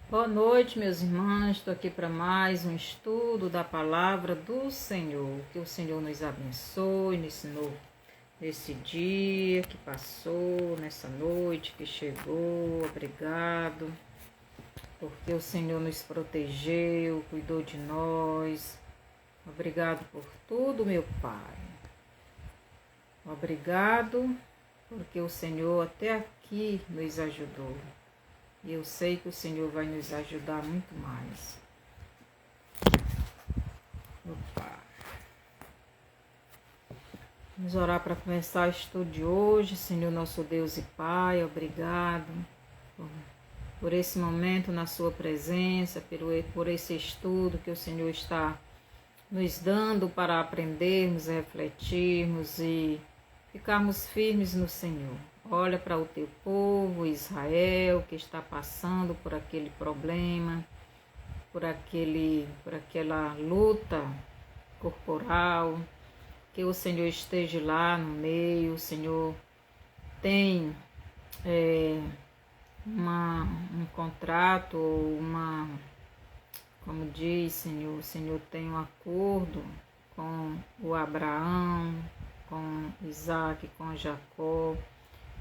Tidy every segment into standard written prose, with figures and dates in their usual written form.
Boa noite, meus irmãos. Estou aqui para mais um estudo da palavra do Senhor. Que o Senhor nos abençoe nesse dia que passou, nessa noite que chegou. Obrigado, porque o Senhor nos protegeu, cuidou de nós. Obrigado por tudo, meu Pai. Obrigado, porque o Senhor até aqui nos ajudou. E eu sei que o Senhor vai nos ajudar muito mais. Opa. Vamos orar para começar o estudo de hoje. Senhor nosso Deus e Pai, obrigado por esse momento na sua presença, por esse estudo que o Senhor está nos dando para aprendermos, refletirmos e ficarmos firmes no Senhor. Olha para o teu povo, Israel, que está passando por aquele problema, por aquela luta corporal, que o Senhor esteja lá no meio. O Senhor tem um contrato, como diz, Senhor, o Senhor tem um acordo com o Abraão, com Isaac, com Jacó,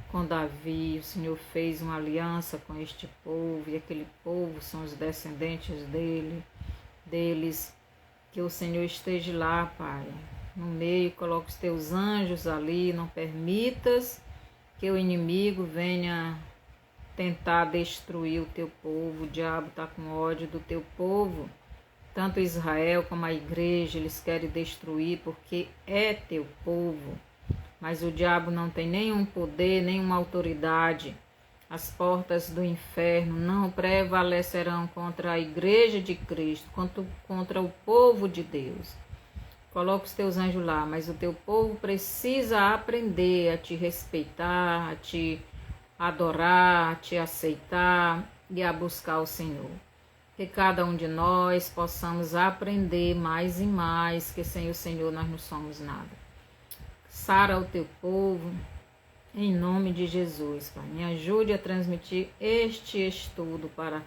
com Davi. O Senhor fez uma aliança com este povo, e aquele povo são os descendentes deles. Que o Senhor esteja lá, Pai, no meio. Coloque os teus anjos ali, não permitas que o inimigo venha tentar destruir o teu povo. O diabo está com ódio do teu povo, tanto Israel como a igreja. Eles querem destruir porque é teu povo. Mas o diabo não tem nenhum poder, nenhuma autoridade. As portas do inferno não prevalecerão contra a igreja de Cristo, contra o povo de Deus. Coloca os teus anjos lá, mas o teu povo precisa aprender a te respeitar, a te adorar, a te aceitar e a buscar o Senhor. Que cada um de nós possamos aprender mais e mais, que sem o Senhor nós não somos nada. Sara o teu povo, em nome de Jesus, Pai. Me ajude a transmitir este estudo para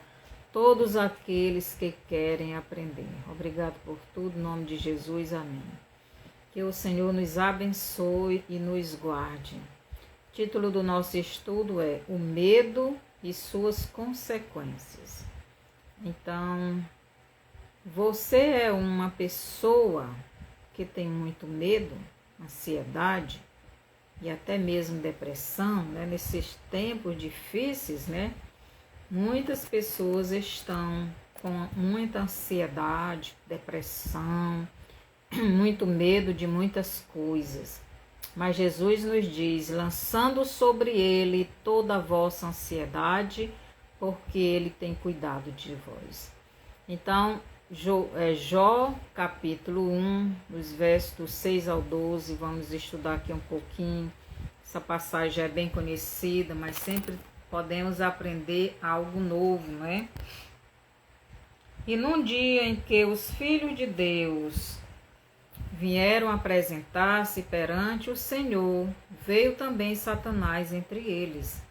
todos aqueles que querem aprender. Obrigado por tudo, em nome de Jesus, amém. Que o Senhor nos abençoe e nos guarde. O título do nosso estudo é O Medo e Suas Consequências. Então, você é uma pessoa que tem muito medo, ansiedade e até mesmo depressão, né? Nesses tempos difíceis, né? Muitas pessoas estão com muita ansiedade, depressão, muito medo de muitas coisas. Mas Jesus nos diz, lançando sobre ele toda a vossa ansiedade, porque ele tem cuidado de vós. Então, Jó, capítulo 1, dos versos do 6 ao 12, vamos estudar aqui um pouquinho. Essa passagem é bem conhecida, mas sempre podemos aprender algo novo, não é? E num dia em que os filhos de Deus vieram apresentar-se perante o Senhor, veio também Satanás entre eles.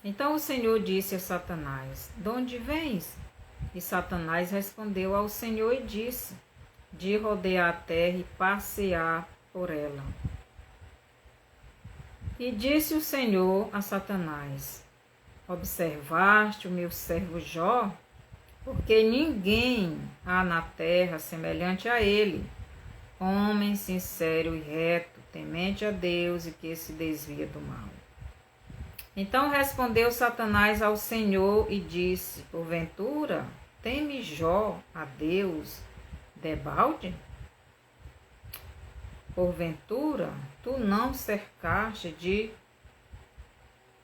Então o Senhor disse a Satanás, de onde vens? E Satanás respondeu ao Senhor e disse, de rodear a terra e passear por ela. E disse o Senhor a Satanás, observaste o meu servo Jó? Porque ninguém há na terra semelhante a ele, homem sincero e reto, temente a Deus e que se desvia do mal. Então respondeu Satanás ao Senhor e disse, porventura, teme Jó a Deus debalde? Porventura, tu não cercaste de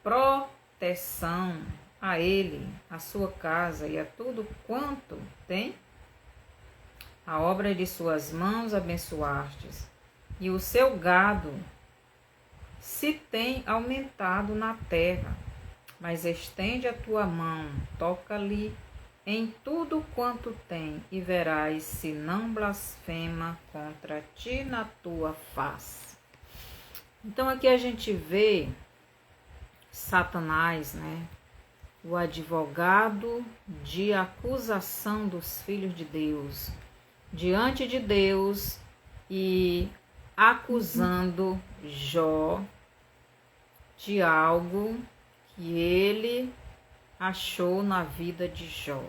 proteção a ele, a sua casa e a tudo quanto tem? A obra de suas mãos abençoastes, e o seu gado se tem aumentado na terra. Mas estende a tua mão, toca-lhe em tudo quanto tem, e verás se não blasfema contra ti na tua face. Então aqui a gente vê Satanás, né? o advogado de acusação dos filhos de Deus, diante de Deus e acusando Jó de algo que ele achou na vida de Jó.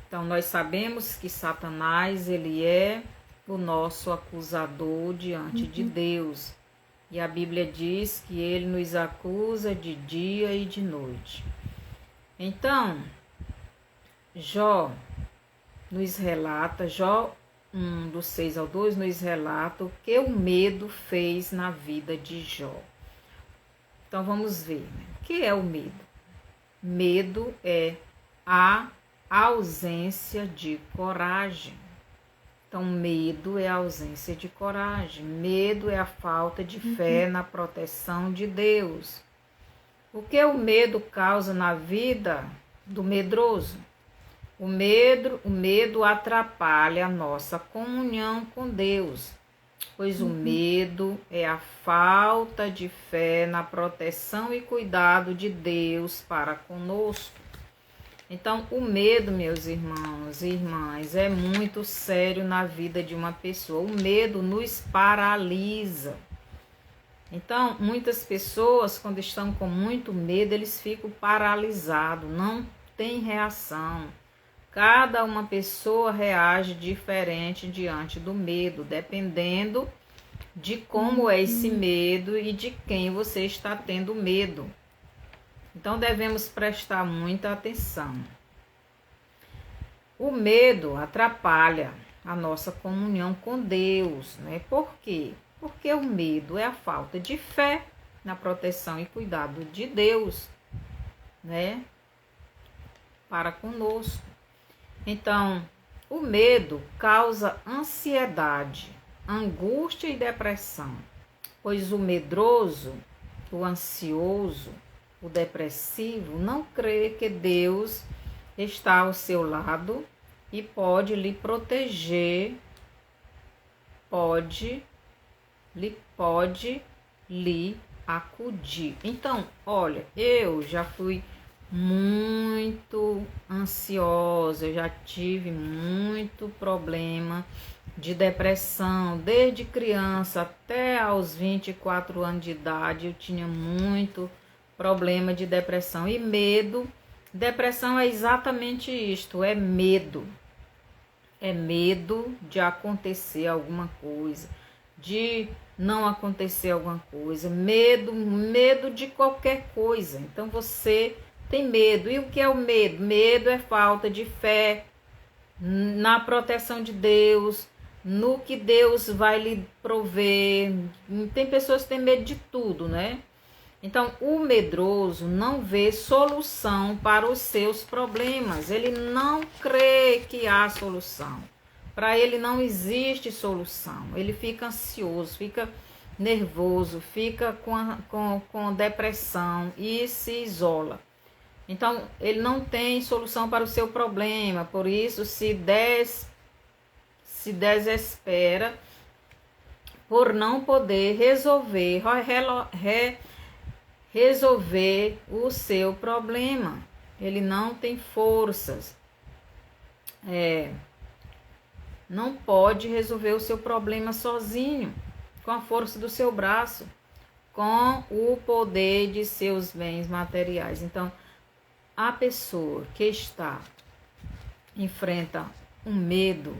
Então nós sabemos que Satanás, ele é o nosso acusador diante de Deus. E a Bíblia diz que ele nos acusa de dia e de noite. Então, Jó nos relata, Jó 1, do 6 ao 2, nos relata o que o medo fez na vida de Jó. Então vamos ver, né? O que é o medo? Medo é a ausência de coragem. Então, medo é a ausência de coragem. Medo é a falta de fé na proteção de Deus. O que o medo causa na vida do medroso? O medo atrapalha a nossa comunhão com Deus, pois o medo é a falta de fé na proteção e cuidado de Deus para conosco. Então, o medo, meus irmãos e irmãs, é muito sério na vida de uma pessoa. O medo nos paralisa. Então, muitas pessoas, quando estão com muito medo, eles ficam paralisados, não tem reação. Cada uma pessoa reage diferente diante do medo, dependendo de como é esse medo e de quem você está tendo medo. Então, devemos prestar muita atenção. O medo atrapalha a nossa comunhão com Deus, né? Por quê? Porque o medo é a falta de fé na proteção e cuidado de Deus, né? Para conosco. Então, o medo causa ansiedade, angústia e depressão, pois o medroso, o ansioso, o depressivo não crê que Deus está ao seu lado e pode lhe proteger, pode lhe acudir. Então, olha, eu já fui muito ansiosa, eu já tive muito problema de depressão, desde criança até aos 24 anos de idade, eu tinha muito problema de depressão e medo. Depressão é exatamente isto, é medo. É medo de acontecer alguma coisa, de não acontecer alguma coisa, medo de qualquer coisa. Então você tem medo. E o que é o medo? Medo é falta de fé na proteção de Deus, no que Deus vai lhe prover. Tem pessoas que têm medo de tudo, né? Então, o medroso não vê solução para os seus problemas. Ele não crê que há solução. Para ele não existe solução. Ele fica ansioso, fica nervoso, fica com depressão e se isola. Então, ele não tem solução para o seu problema. Por isso, se desespera por não poder resolver o seu problema. Ele não tem forças. Não pode resolver o seu problema sozinho, com a força do seu braço, com o poder de seus bens materiais. Então, a pessoa que enfrenta um medo,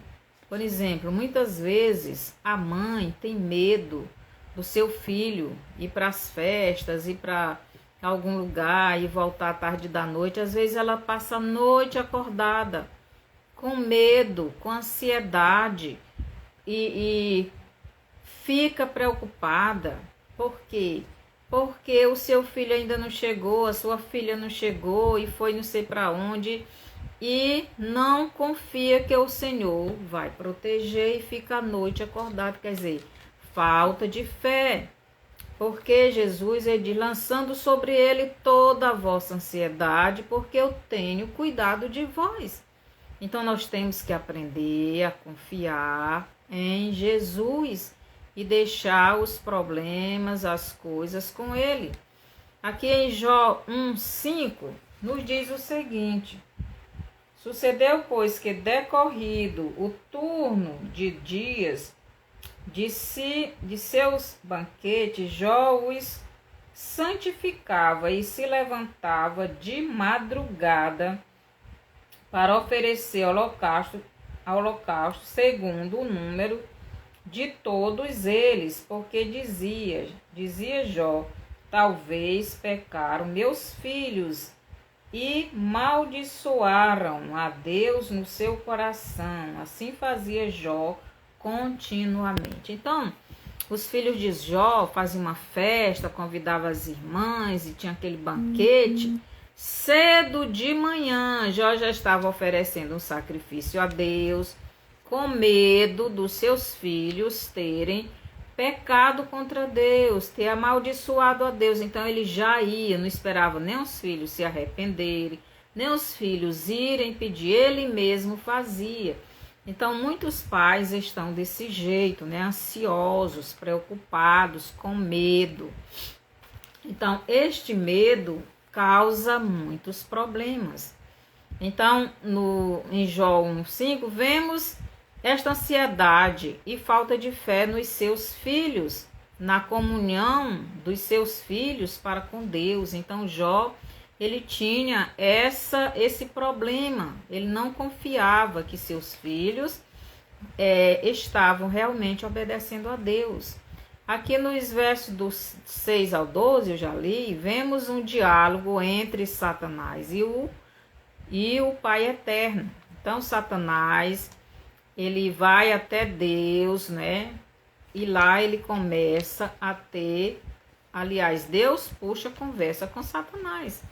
por exemplo, muitas vezes a mãe tem medo do seu filho ir para as festas, ir para algum lugar e voltar à tarde da noite. Às vezes ela passa a noite acordada, com medo, com ansiedade e fica preocupada. Por quê? Porque o seu filho ainda não chegou, a sua filha não chegou e foi não sei para onde e não confia que o Senhor vai proteger e fica a noite acordado. Quer dizer, falta de fé, porque Jesus diz, lançando sobre ele toda a vossa ansiedade, porque eu tenho cuidado de vós. Então nós temos que aprender a confiar em Jesus e deixar os problemas, as coisas com ele. Aqui em Jó 1:5 nos diz o seguinte: sucedeu, pois, que decorrido o turno de dias de seus banquetes, Jó os santificava e se levantava de madrugada para oferecer holocausto, segundo o número de todos eles, porque dizia Jó, talvez pecaram meus filhos e maldiçoaram a Deus no seu coração. Assim fazia Jó continuamente. Então, os filhos de Jó faziam uma festa, convidavam as irmãs e tinha aquele banquete. Cedo de manhã, Jó já estava oferecendo um sacrifício a Deus, com medo dos seus filhos terem pecado contra Deus, ter amaldiçoado a Deus. Então ele já ia, não esperava nem os filhos se arrependerem, nem os filhos irem pedir, ele mesmo fazia. Então muitos pais estão desse jeito, né? Ansiosos, preocupados, com medo. Então este medo causa muitos problemas. Então em Jó 1:5 vemos esta ansiedade e falta de fé nos seus filhos, na comunhão dos seus filhos para com Deus. Então Jó, ele tinha esse problema, ele não confiava que seus filhos estavam realmente obedecendo a Deus. Aqui nos versos do 6 ao 12, eu já li, vemos um diálogo entre Satanás e o Pai Eterno. Então Satanás, ele vai até Deus, né? E lá ele começa a ter, aliás, Deus puxa conversa com Satanás.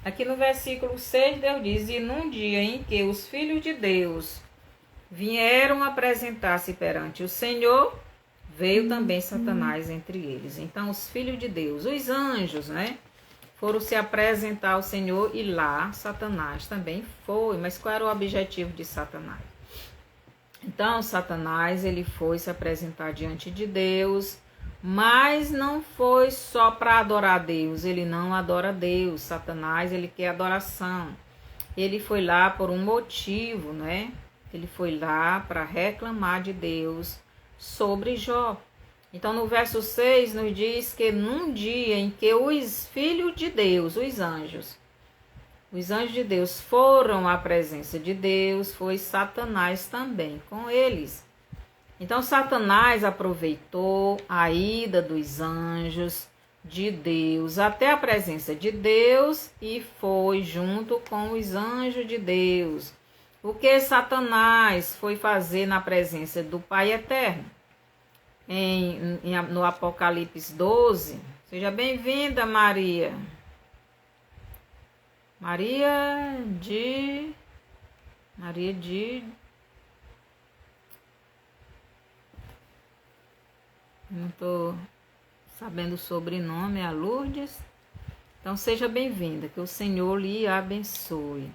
Aqui no versículo 6, Deus diz: e num dia em que os filhos de Deus vieram apresentar-se perante o Senhor, veio também Satanás entre eles. Então, os filhos de Deus, os anjos, né? Foram se apresentar ao Senhor e lá Satanás também foi. Mas qual era o objetivo de Satanás? Então, Satanás, ele foi se apresentar diante de Deus, mas não foi só para adorar a Deus. Ele não adora a Deus. Satanás, ele quer adoração. Ele foi lá por um motivo, né? Ele foi lá para reclamar de Deus sobre Jó. Então, no verso 6, nos diz que num dia em que os filhos de Deus, os anjos de Deus foram à presença de Deus, foi Satanás também com eles. Então, Satanás aproveitou a ida dos anjos de Deus até a presença de Deus e foi junto com os anjos de Deus. O que Satanás foi fazer na presença do Pai Eterno? No Apocalipse 12, seja bem-vinda, Maria. Maria de... Não estou sabendo o sobrenome, é a Lourdes. Então, seja bem-vinda, que o Senhor lhe abençoe.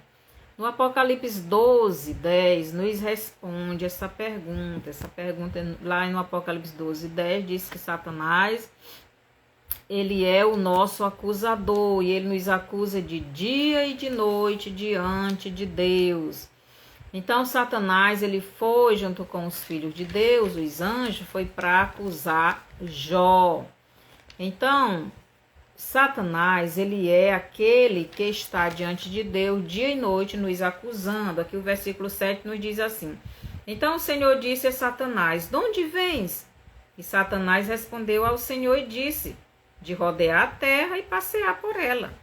No Apocalipse 12, 10, nos responde essa pergunta. Essa pergunta lá no Apocalipse 12, 10 diz que Satanás, ele é o nosso acusador e ele nos acusa de dia e de noite diante de Deus. Então, Satanás, ele foi junto com os filhos de Deus, os anjos, foi para acusar Jó. Então, Satanás, ele é aquele que está diante de Deus dia e noite nos acusando. Aqui o versículo 7 nos diz assim: então o Senhor disse a Satanás, de onde vens? E Satanás respondeu ao Senhor e disse, de rodear a terra e passear por ela.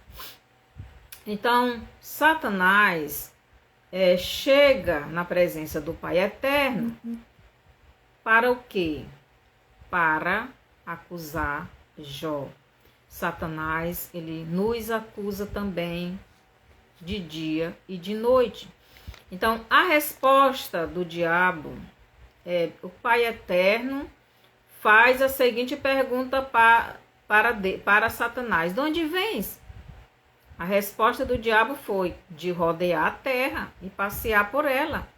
Então, Satanás chega na presença do Pai Eterno para o quê? Para acusar Jó. Satanás, ele nos acusa também de dia e de noite. Então, a resposta do diabo, o Pai Eterno faz a seguinte pergunta para Satanás: de onde vens? A resposta do diabo foi de rodear a terra e passear por ela.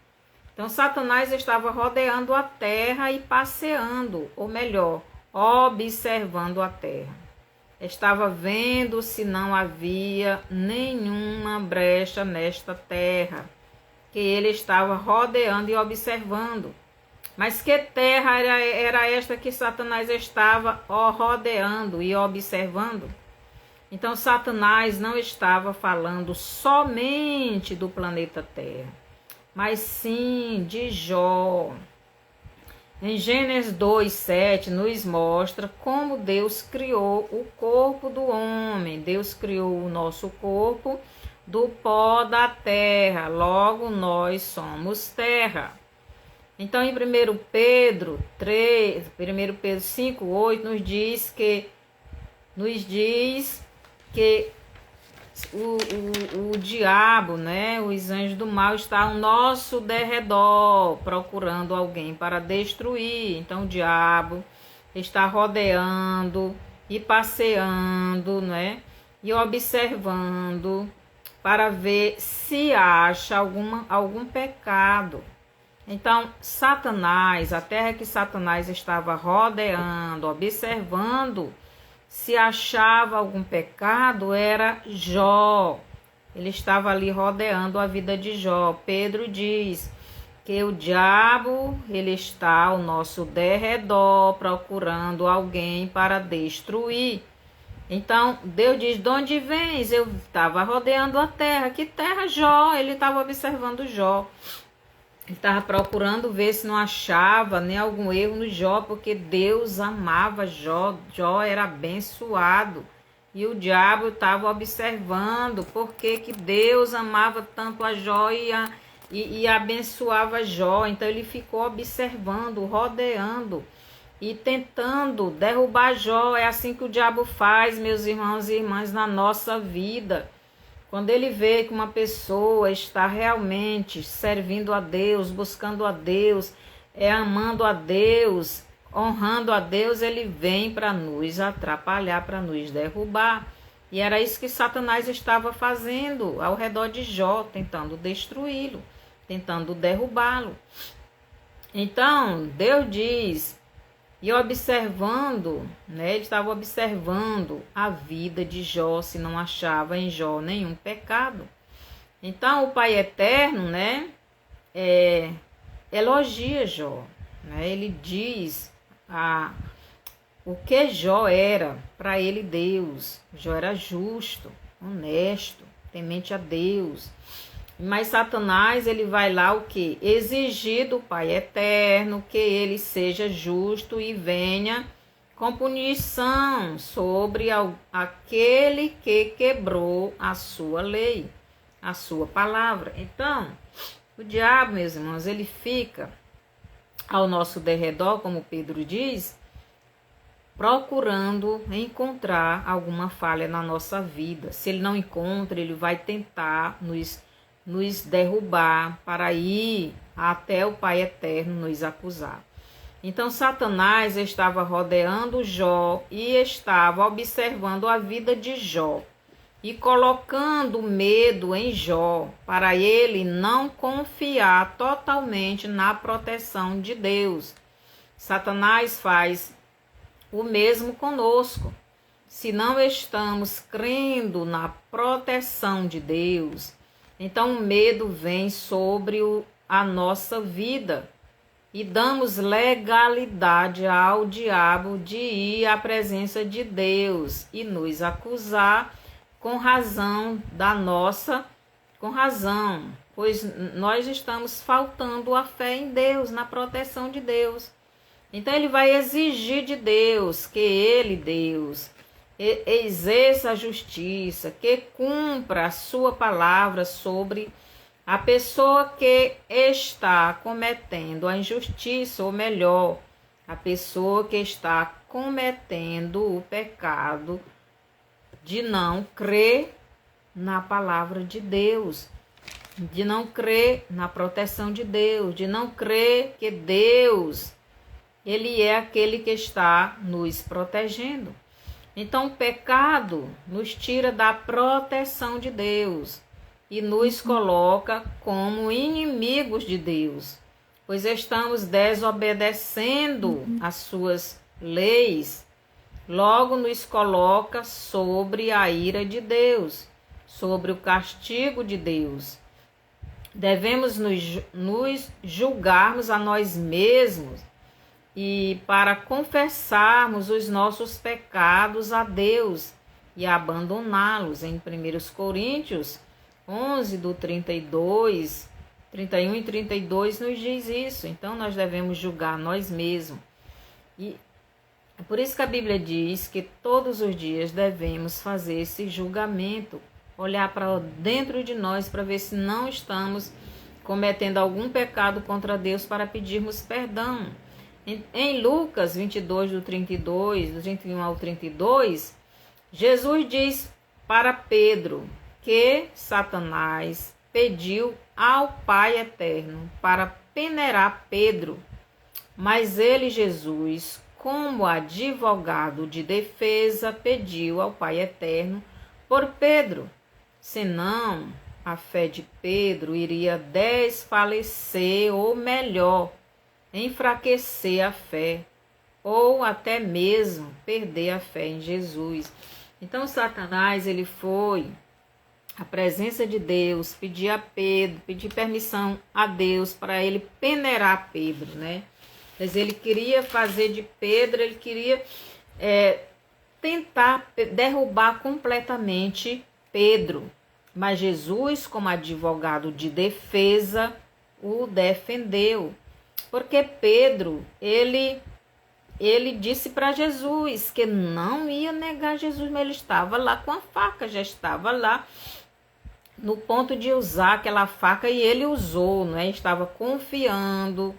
Então, Satanás estava rodeando a terra e passeando, ou melhor, observando a terra. estava vendo se não havia nenhuma brecha nesta terra, que ele estava rodeando e observando. Mas que terra era esta que Satanás estava rodeando e observando? Então Satanás não estava falando somente do planeta Terra, mas sim de Jó. Em Gênesis 2:7 nos mostra como Deus criou o corpo do homem. Deus criou o nosso corpo do pó da terra, logo nós somos terra. Então em 1 Pedro 5:8 nos diz que o diabo, né, os anjos do mal estão ao nosso derredor, procurando alguém para destruir. Então o diabo está rodeando e passeando, né, e observando para ver se acha algum pecado. Então Satanás, a terra que Satanás estava rodeando, observando se achava algum pecado, era Jó. Ele estava ali rodeando a vida de Jó. Pedro diz que o diabo, ele está ao nosso derredor, procurando alguém para destruir. Então, Deus diz, de onde vens? Eu estava rodeando a terra. Que terra, Jó? Ele estava observando Jó. Ele estava procurando ver se não achava nem algum erro no Jó, porque Deus amava Jó. Jó era abençoado. E o diabo estava observando porque que Deus amava tanto a Jó e abençoava Jó. Então ele ficou observando, rodeando e tentando derrubar Jó. É assim que o diabo faz, meus irmãos e irmãs, na nossa vida. Quando ele vê que uma pessoa está realmente servindo a Deus, buscando a Deus, amando a Deus, honrando a Deus, ele vem para nos atrapalhar, para nos derrubar. E era isso que Satanás estava fazendo ao redor de Jó, tentando destruí-lo, tentando derrubá-lo. Então, Deus diz, e observando, né, ele estava observando a vida de Jó, se não achava em Jó nenhum pecado. Então, o Pai Eterno, né, elogia Jó, né, ele diz o que Jó era para ele Deus. Jó era justo, honesto, temente a Deus. Mas Satanás, ele vai lá o quê? Exigir do Pai Eterno que ele seja justo e venha com punição sobre aquele que quebrou a sua lei, a sua palavra. Então, o diabo, meus irmãos, ele fica ao nosso derredor, como Pedro diz, procurando encontrar alguma falha na nossa vida. Se ele não encontra, ele vai tentar nos derrubar para ir até o Pai Eterno nos acusar. Então Satanás estava rodeando Jó e estava observando a vida de Jó e colocando medo em Jó para ele não confiar totalmente na proteção de Deus. Satanás faz o mesmo conosco. Se não estamos crendo na proteção de Deus, então o medo vem sobre a nossa vida e damos legalidade ao diabo de ir à presença de Deus e nos acusar com razão pois nós estamos faltando a fé em Deus, na proteção de Deus. Então ele vai exigir de Deus que ele, Deus, exerça a justiça, que cumpra a sua palavra sobre a pessoa que está cometendo a injustiça, ou melhor, a pessoa que está cometendo o pecado de não crer na palavra de Deus, de não crer na proteção de Deus, de não crer que Deus, ele é aquele que está nos protegendo. Então o pecado nos tira da proteção de Deus e nos coloca como inimigos de Deus, pois estamos desobedecendo as suas leis, logo nos coloca sobre a ira de Deus, sobre o castigo de Deus. Devemos nos julgarmos a nós mesmos e para confessarmos os nossos pecados a Deus e abandoná-los. Em 1 Coríntios 11, do 32, 31 e 32 nos diz isso. Então nós devemos julgar nós mesmos. E é por isso que a Bíblia diz que todos os dias devemos fazer esse julgamento, olhar para dentro de nós para ver se não estamos cometendo algum pecado contra Deus para pedirmos perdão. Em Lucas 22, do 32, do 31 ao 32, Jesus diz para Pedro que Satanás pediu ao Pai Eterno para peneirar Pedro, mas ele, Jesus, como advogado de defesa, pediu ao Pai Eterno por Pedro, senão a fé de Pedro iria desfalecer, ou melhor, enfraquecer a fé, ou até mesmo perder a fé em Jesus. Então Satanás, ele foi à presença de Deus, pedir a Pedro, pedir permissão a Deus para ele peneirar Pedro, né? Mas ele queria fazer de Pedro, ele queria tentar derrubar completamente Pedro. Mas Jesus, como advogado de defesa, o defendeu. Porque Pedro, ele disse para Jesus que não ia negar Jesus, mas ele estava lá com a faca, já estava lá no ponto de usar aquela faca e ele usou, né? Estava confiando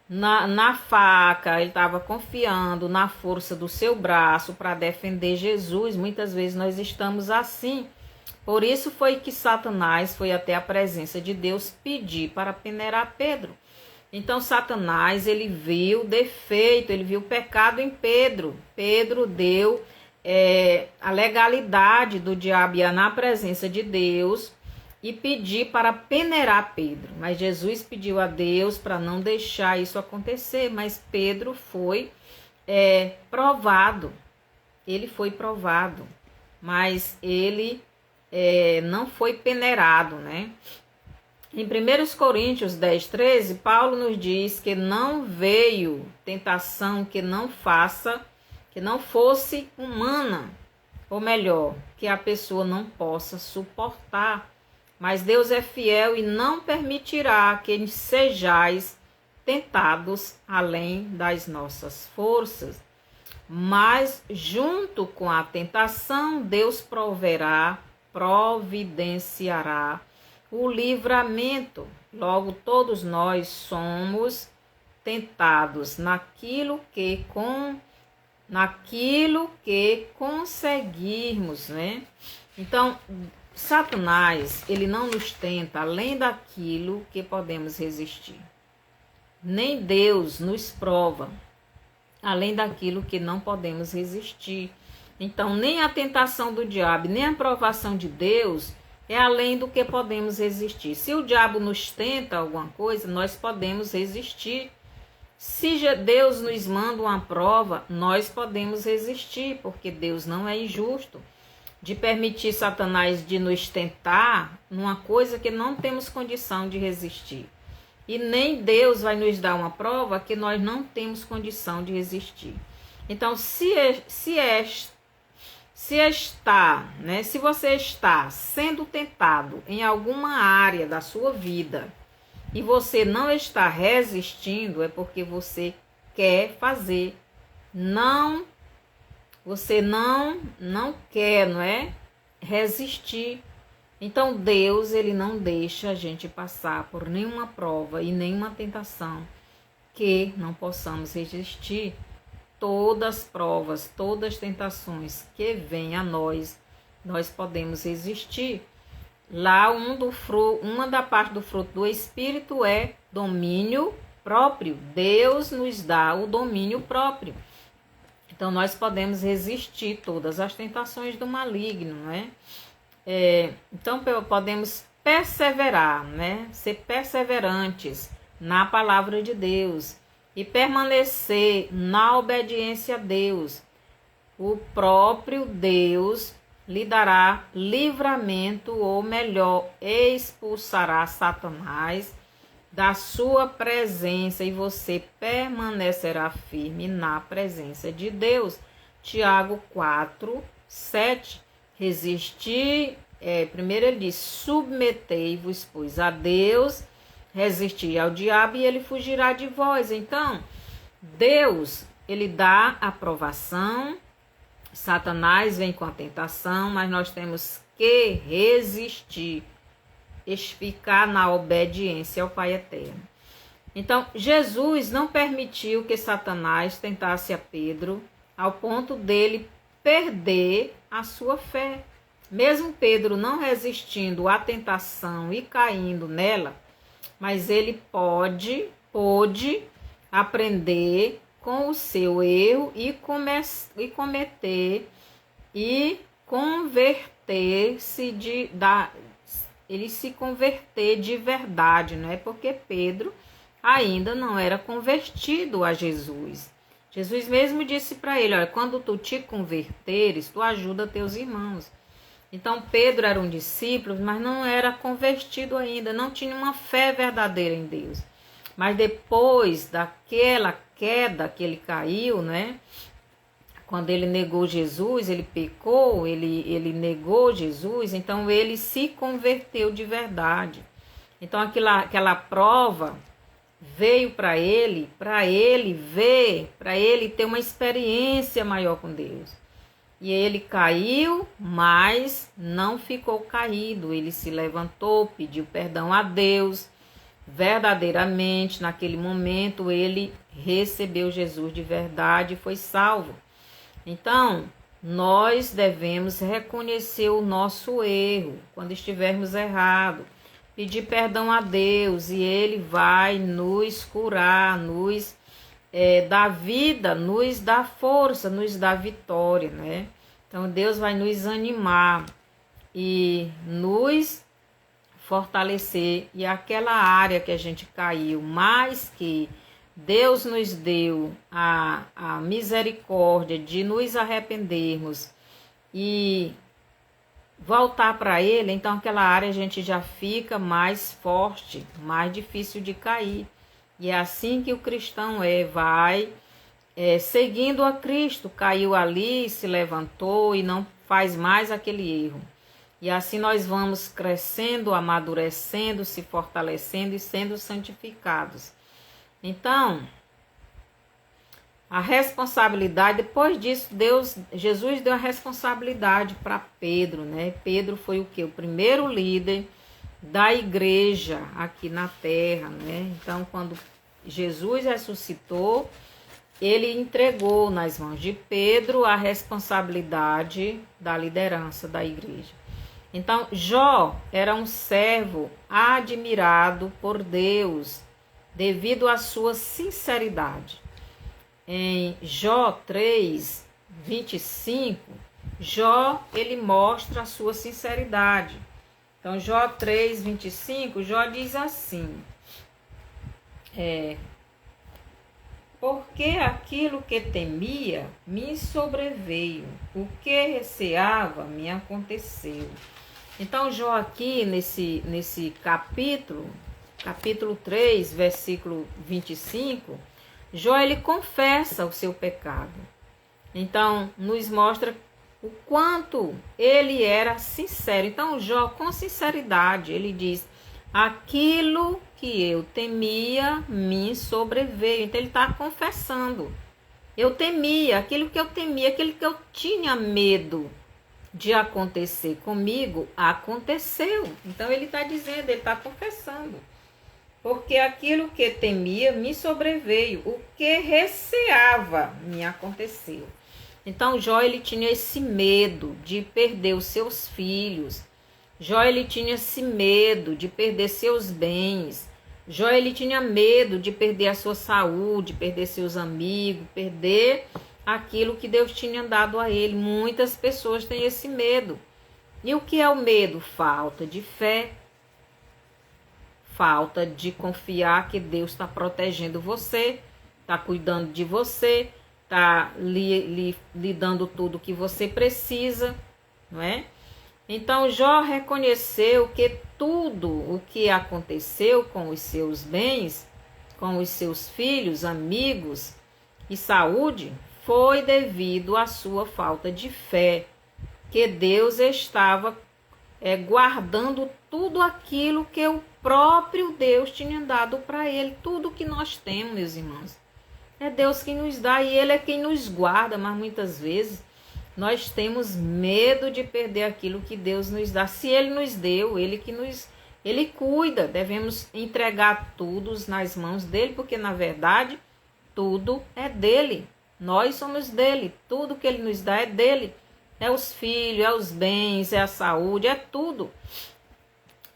na faca, ele estava confiando na força do seu braço para defender Jesus. Muitas vezes nós estamos assim. Por isso foi que Satanás foi até a presença de Deus pedir para peneirar Pedro. Então Satanás, ele viu o defeito, ele viu o pecado em Pedro. Pedro deu a legalidade do diabo ir na presença de Deus e pedir para peneirar Pedro. Mas Jesus pediu a Deus para não deixar isso acontecer, mas Pedro foi provado. Ele foi provado, mas ele não foi peneirado, né? Em 1 Coríntios 10, 13, Paulo nos diz que não veio tentação que não fosse humana, ou melhor, que a pessoa não possa suportar. Mas Deus é fiel e não permitirá que sejais tentados além das nossas forças. Mas junto com a tentação, Deus providenciará o livramento. Logo, todos nós somos tentados naquilo que conseguirmos, né? Então, Satanás, ele não nos tenta além daquilo que podemos resistir. Nem Deus nos prova além daquilo que não podemos resistir. Então, nem a tentação do diabo, nem a provação de Deus é além do que podemos resistir. Se o diabo nos tenta alguma coisa, nós podemos resistir. Se Deus nos manda uma prova, nós podemos resistir, porque Deus não é injusto de permitir Satanás de nos tentar numa coisa que não temos condição de resistir. E nem Deus vai nos dar uma prova que nós não temos condição de resistir. Então, se você está sendo tentado em alguma área da sua vida e você não está resistindo, é porque você quer fazer. Você não quer, não é? Resistir. Então Deus, ele não deixa a gente passar por nenhuma prova e nenhuma tentação que não possamos resistir. Todas as provas, todas as tentações que vêm a nós, nós podemos resistir. Lá uma da parte do fruto do Espírito é domínio próprio. Deus nos dá o domínio próprio. Então nós podemos resistir todas as tentações do maligno, né? Então podemos perseverar, né? Ser perseverantes na palavra de Deus e permanecer na obediência a Deus. o próprio Deus lhe dará livramento, ou melhor, expulsará Satanás da sua presença e você permanecerá firme na presença de Deus. Tiago 4, 7. Resistir, primeiro ele diz, submetei-vos, pois, a Deus, resistir ao diabo e ele fugirá de vós. Então, Deus, ele dá aprovação, Satanás vem com a tentação, mas nós temos que resistir, ficar na obediência ao Pai Eterno. Então, Jesus não permitiu que Satanás tentasse a Pedro ao ponto dele perder a sua fé. Mesmo Pedro não resistindo à tentação e caindo nela, mas ele pôde aprender com o seu erro e converter-se ele se converter de verdade, não é? Porque Pedro ainda não era convertido a Jesus. Jesus mesmo disse para ele, olha, quando tu te converteres, tu ajuda teus irmãos. Então Pedro era um discípulo, mas não era convertido ainda, não tinha uma fé verdadeira em Deus. Mas depois daquela queda que ele caiu, né? Quando ele negou Jesus, ele pecou, ele negou Jesus, então ele se converteu de verdade. Então aquela prova veio para ele ter uma experiência maior com Deus. E ele caiu, mas não ficou caído, ele se levantou, pediu perdão a Deus. Verdadeiramente, naquele momento, ele recebeu Jesus de verdade e foi salvo. Então, nós devemos reconhecer o nosso erro, quando estivermos errados, pedir perdão a Deus e Ele vai nos curar, nos dar vida, nos dar força, nos dar vitória, né? Então, Deus vai nos animar e nos fortalecer, e aquela área que a gente caiu, mas que Deus nos deu a misericórdia de nos arrependermos e voltar para Ele, então aquela área a gente já fica mais forte, mais difícil de cair. E é assim que o cristão vai seguindo a Cristo, caiu ali, se levantou e não faz mais aquele erro. E assim nós vamos crescendo, amadurecendo, se fortalecendo e sendo santificados. Então, a responsabilidade, depois disso, Jesus deu a responsabilidade para Pedro, né? Pedro foi o quê? O primeiro líder da igreja aqui na terra, né? Então, quando Jesus ressuscitou, ele entregou nas mãos de Pedro a responsabilidade da liderança da igreja. Então, Jó era um servo admirado por Deus devido à sua sinceridade. Em Jó 3, 25, Jó ele mostra a sua sinceridade. Então, Jó 3, 25, Jó diz assim, porque aquilo que temia me sobreveio, o que receava me aconteceu. Então, Jó aqui, nesse capítulo 3, versículo 25, Jó, ele confessa o seu pecado. Então, nos mostra o quanto ele era sincero. Então, Jó, com sinceridade, ele diz, aquilo que eu temia me sobreveio. Então, ele está confessando. Eu temia, aquilo que eu tinha medo de acontecer comigo, aconteceu. Então ele está dizendo, ele está confessando. Porque aquilo que temia me sobreveio, o que receava me aconteceu. Então Jó ele tinha esse medo de perder os seus filhos. Jó ele tinha esse medo de perder seus bens. Jó ele tinha medo de perder a sua saúde, perder seus amigos, perder aquilo que Deus tinha dado a ele. Muitas pessoas têm esse medo. E o que é o medo? Falta de fé. Falta de confiar que Deus está protegendo você, está cuidando de você. está lhe dando tudo o que você precisa, não é? Então Jó reconheceu que tudo o que aconteceu com os seus bens, com os seus filhos, amigos e saúde, foi devido à sua falta de fé, que Deus estava guardando tudo aquilo que o próprio Deus tinha dado para ele. Tudo que nós temos, meus irmãos, é Deus quem nos dá e Ele é quem nos guarda, mas muitas vezes nós temos medo de perder aquilo que Deus nos dá. Se Ele nos deu, Ele cuida. Devemos entregar tudo nas mãos dele, porque na verdade tudo é dele. Nós somos dele. Tudo que ele nos dá é dele. É os filhos, é os bens, é a saúde, é tudo.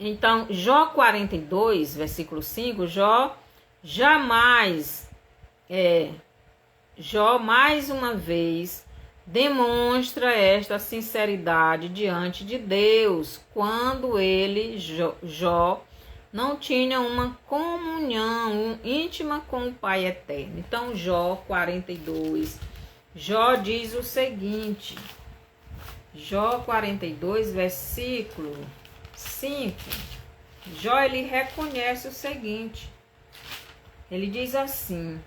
Então, Jó 42, versículo 5, Jó mais uma vez demonstra esta sinceridade diante de Deus, quando Jó, não tinha uma comunhão íntima com o Pai Eterno. Então, Jó 42, Jó diz o seguinte, Jó 42, versículo 5, Jó ele reconhece o seguinte, ele diz assim: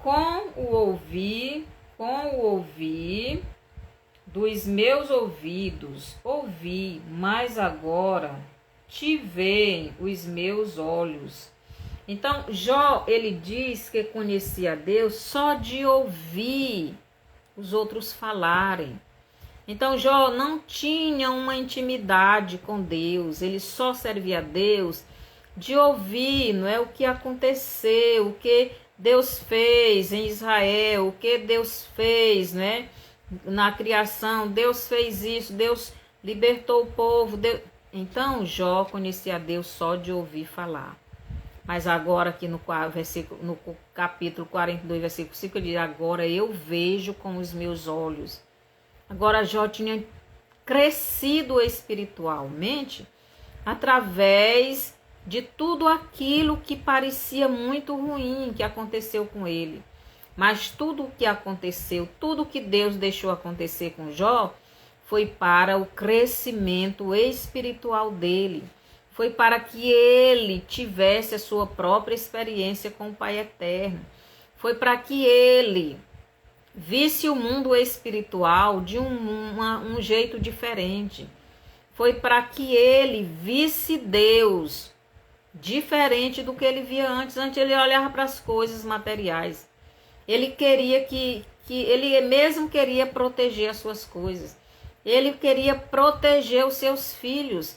com o ouvir dos meus ouvidos, ouvi, mas agora te veem os meus olhos. Então, Jó, ele diz que conhecia Deus só de ouvir os outros falarem. Então, Jó não tinha uma intimidade com Deus, ele só servia a Deus de ouvir, não é, o que aconteceu, o que Deus fez em Israel, o que Deus fez, né, na criação. Deus fez isso, Deus libertou o povo. Então, Jó conhecia a Deus só de ouvir falar. Mas agora aqui no capítulo 42, versículo 5, ele diz: agora eu vejo com os meus olhos. Agora Jó tinha crescido espiritualmente através de tudo aquilo que parecia muito ruim que aconteceu com ele. Mas tudo o que aconteceu, tudo que Deus deixou acontecer com Jó, foi para o crescimento espiritual dele. Foi para que ele tivesse a sua própria experiência com o Pai Eterno. Foi para que ele visse o mundo espiritual de um jeito diferente. Foi para que ele visse Deus diferente do que ele via antes. Antes ele olhava para as coisas materiais. Ele queria ele mesmo queria proteger as suas coisas. Ele queria proteger os seus filhos,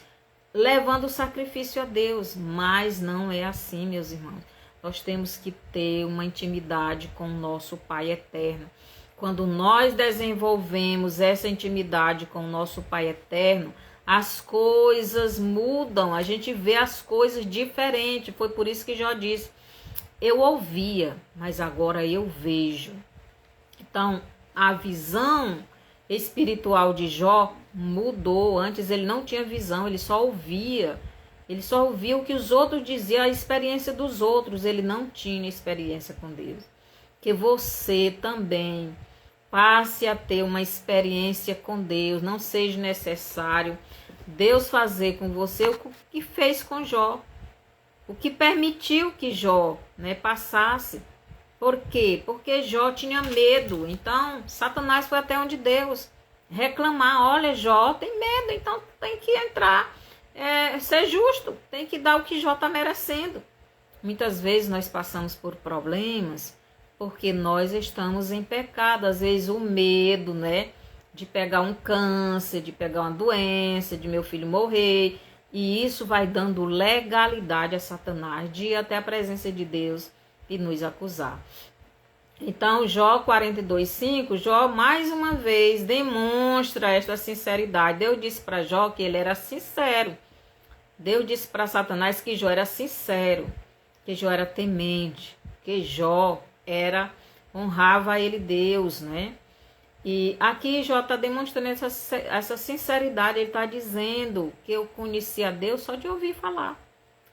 levando o sacrifício a Deus. Mas não é assim, meus irmãos. Nós temos que ter uma intimidade com o nosso Pai Eterno. Quando nós desenvolvemos essa intimidade com o nosso Pai Eterno, as coisas mudam, a gente vê as coisas diferentes. Foi por isso que Jó disse: eu ouvia, mas agora eu vejo. Então, a visão espiritual de Jó mudou. Antes ele não tinha visão, ele só ouvia. Ele só ouvia o que os outros diziam, a experiência dos outros. Ele não tinha experiência com Deus. Que você também passe a ter uma experiência com Deus. Não seja necessário Deus fazer com você o que fez com Jó. O que permitiu que Jó, passasse. Por quê? Porque Jó tinha medo. Então, Satanás foi até onde Deus reclamar. Olha, Jó tem medo, então tem que entrar. Ser justo, tem que dar o que Jó está merecendo. Muitas vezes nós passamos por problemas porque nós estamos em pecado. Às vezes o medo, de pegar um câncer, de pegar uma doença, de meu filho morrer. E isso vai dando legalidade a Satanás de ir até a presença de Deus e nos acusar. Então, Jó 42:5, Jó mais uma vez demonstra esta sinceridade. Deus disse para Jó que ele era sincero. Deus disse para Satanás que Jó era sincero, que Jó era temente, que Jó honrava a ele Deus, E aqui Jó está demonstrando essa sinceridade. Ele está dizendo que eu conhecia Deus só de ouvir falar.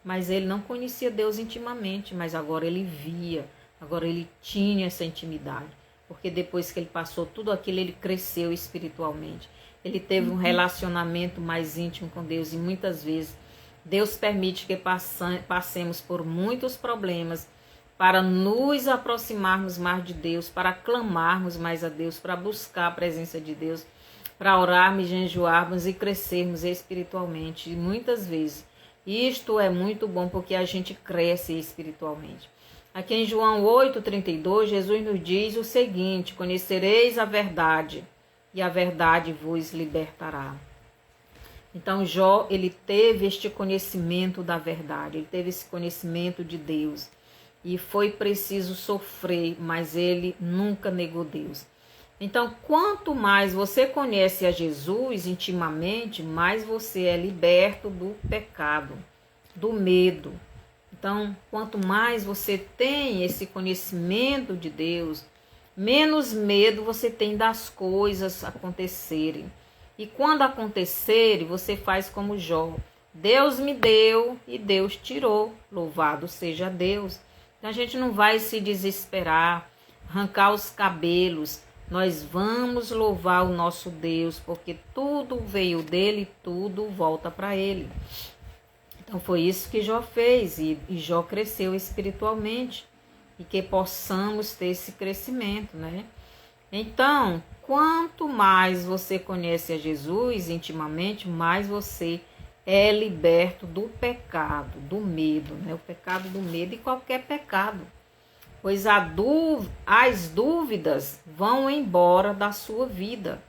Mas ele não conhecia Deus intimamente, mas agora ele via. Agora ele tinha essa intimidade, porque depois que ele passou tudo aquilo, ele cresceu espiritualmente. Ele teve um relacionamento mais íntimo com Deus, e muitas vezes Deus permite que passemos por muitos problemas para nos aproximarmos mais de Deus, para clamarmos mais a Deus, para buscar a presença de Deus, para orarmos, jejuarmos e crescermos espiritualmente. E muitas vezes isto é muito bom porque a gente cresce espiritualmente. Aqui em João 8,32, Jesus nos diz o seguinte: conhecereis a verdade e a verdade vos libertará. Então Jó, ele teve este conhecimento da verdade, ele teve esse conhecimento de Deus. E foi preciso sofrer, mas ele nunca negou Deus. Então, quanto mais você conhece a Jesus intimamente, mais você é liberto do pecado, do medo. Então, quanto mais você tem esse conhecimento de Deus, menos medo você tem das coisas acontecerem. E quando acontecerem, você faz como Jó. Deus me deu e Deus tirou. Louvado seja Deus. Então, a gente não vai se desesperar, arrancar os cabelos. Nós vamos louvar o nosso Deus, porque tudo veio dele, tudo volta para ele. Então foi isso que Jó fez, e Jó cresceu espiritualmente, e que possamos ter esse crescimento, né? Então, quanto mais você conhece a Jesus intimamente, mais você é liberto do pecado, do medo, né? O pecado do medo e qualquer pecado. Pois as dúvidas vão embora da sua vida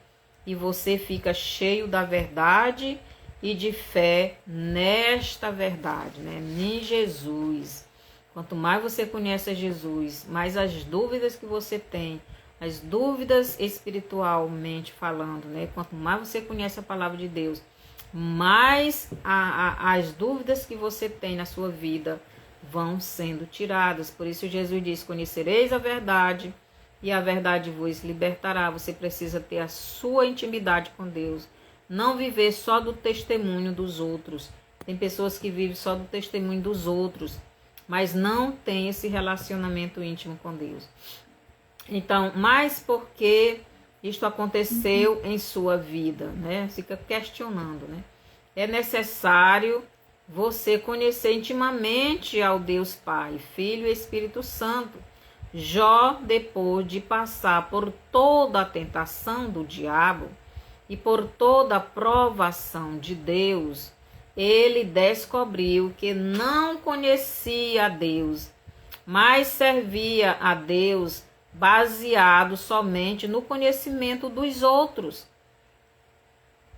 e você fica cheio da verdade e de fé nesta verdade, né? Em Jesus. Quanto mais você conhece a Jesus, mais as dúvidas que você tem, as dúvidas espiritualmente falando, né? Quanto mais você conhece a palavra de Deus, mais as dúvidas que você tem na sua vida vão sendo tiradas. Por isso Jesus diz: conhecereis a verdade e a verdade vos libertará. Você precisa ter a sua intimidade com Deus, não viver só do testemunho dos outros. Tem pessoas que vivem só do testemunho dos outros, mas não tem esse relacionamento íntimo com Deus. Então, mas por que isto aconteceu em sua vida, né? Fica questionando, né? É necessário você conhecer intimamente ao Deus Pai, Filho e Espírito Santo. Jó, depois de passar por toda a tentação do diabo e por toda a provação de Deus, ele descobriu que não conhecia a Deus, mas servia a Deus baseado somente no conhecimento dos outros.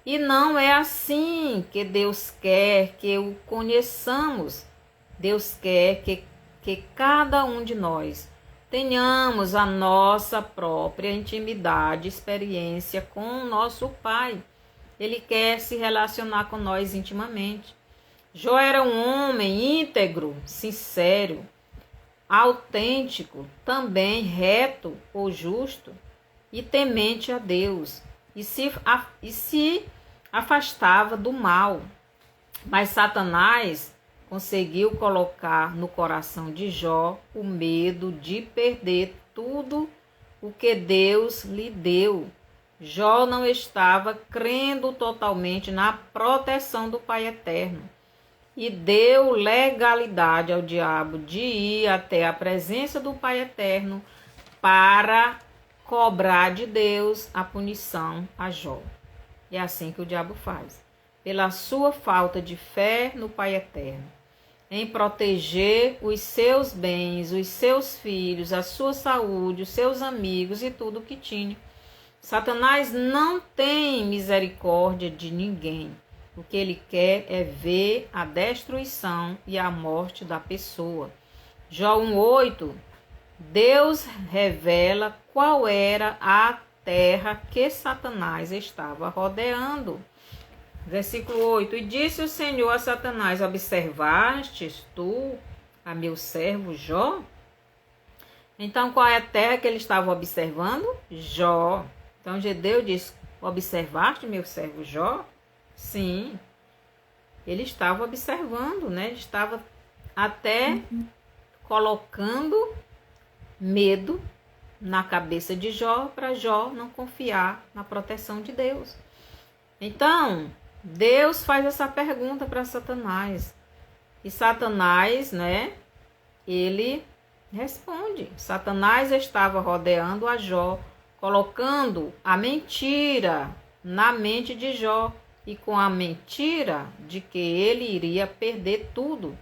E não é assim que Deus quer que o conheçamos. Deus quer que cada um de nós tenhamos a nossa própria intimidade, experiência com o nosso Pai. Ele quer se relacionar com nós intimamente. Jó era um homem íntegro, sincero, autêntico, também reto ou justo e temente a Deus. E se afastava do mal. Mas Satanás conseguiu colocar no coração de Jó o medo de perder tudo o que Deus lhe deu. Jó não estava crendo totalmente na proteção do Pai Eterno e deu legalidade ao diabo de ir até a presença do Pai Eterno para cobrar de Deus a punição a Jó. É assim que o diabo faz. Pela sua falta de fé no Pai Eterno, em proteger os seus bens, os seus filhos, a sua saúde, os seus amigos e tudo o que tinha. Satanás não tem misericórdia de ninguém. O que ele quer é ver a destruição e a morte da pessoa. Jó 1,8, Deus revela qual era a terra que Satanás estava rodeando. Versículo 8, e disse o Senhor a Satanás: observastes tu a meu servo Jó? Então, qual é a terra que ele estava observando? Jó. Então, Deus diz: observaste meu servo Jó? Sim. Ele estava observando, né? Ele estava até colocando medo na cabeça de Jó, para Jó não confiar na proteção de Deus. Então, Deus faz essa pergunta para Satanás. E Satanás, né, ele responde. Satanás estava rodeando a Jó, colocando a mentira na mente de Jó, e com a mentira de que ele iria perder tudo,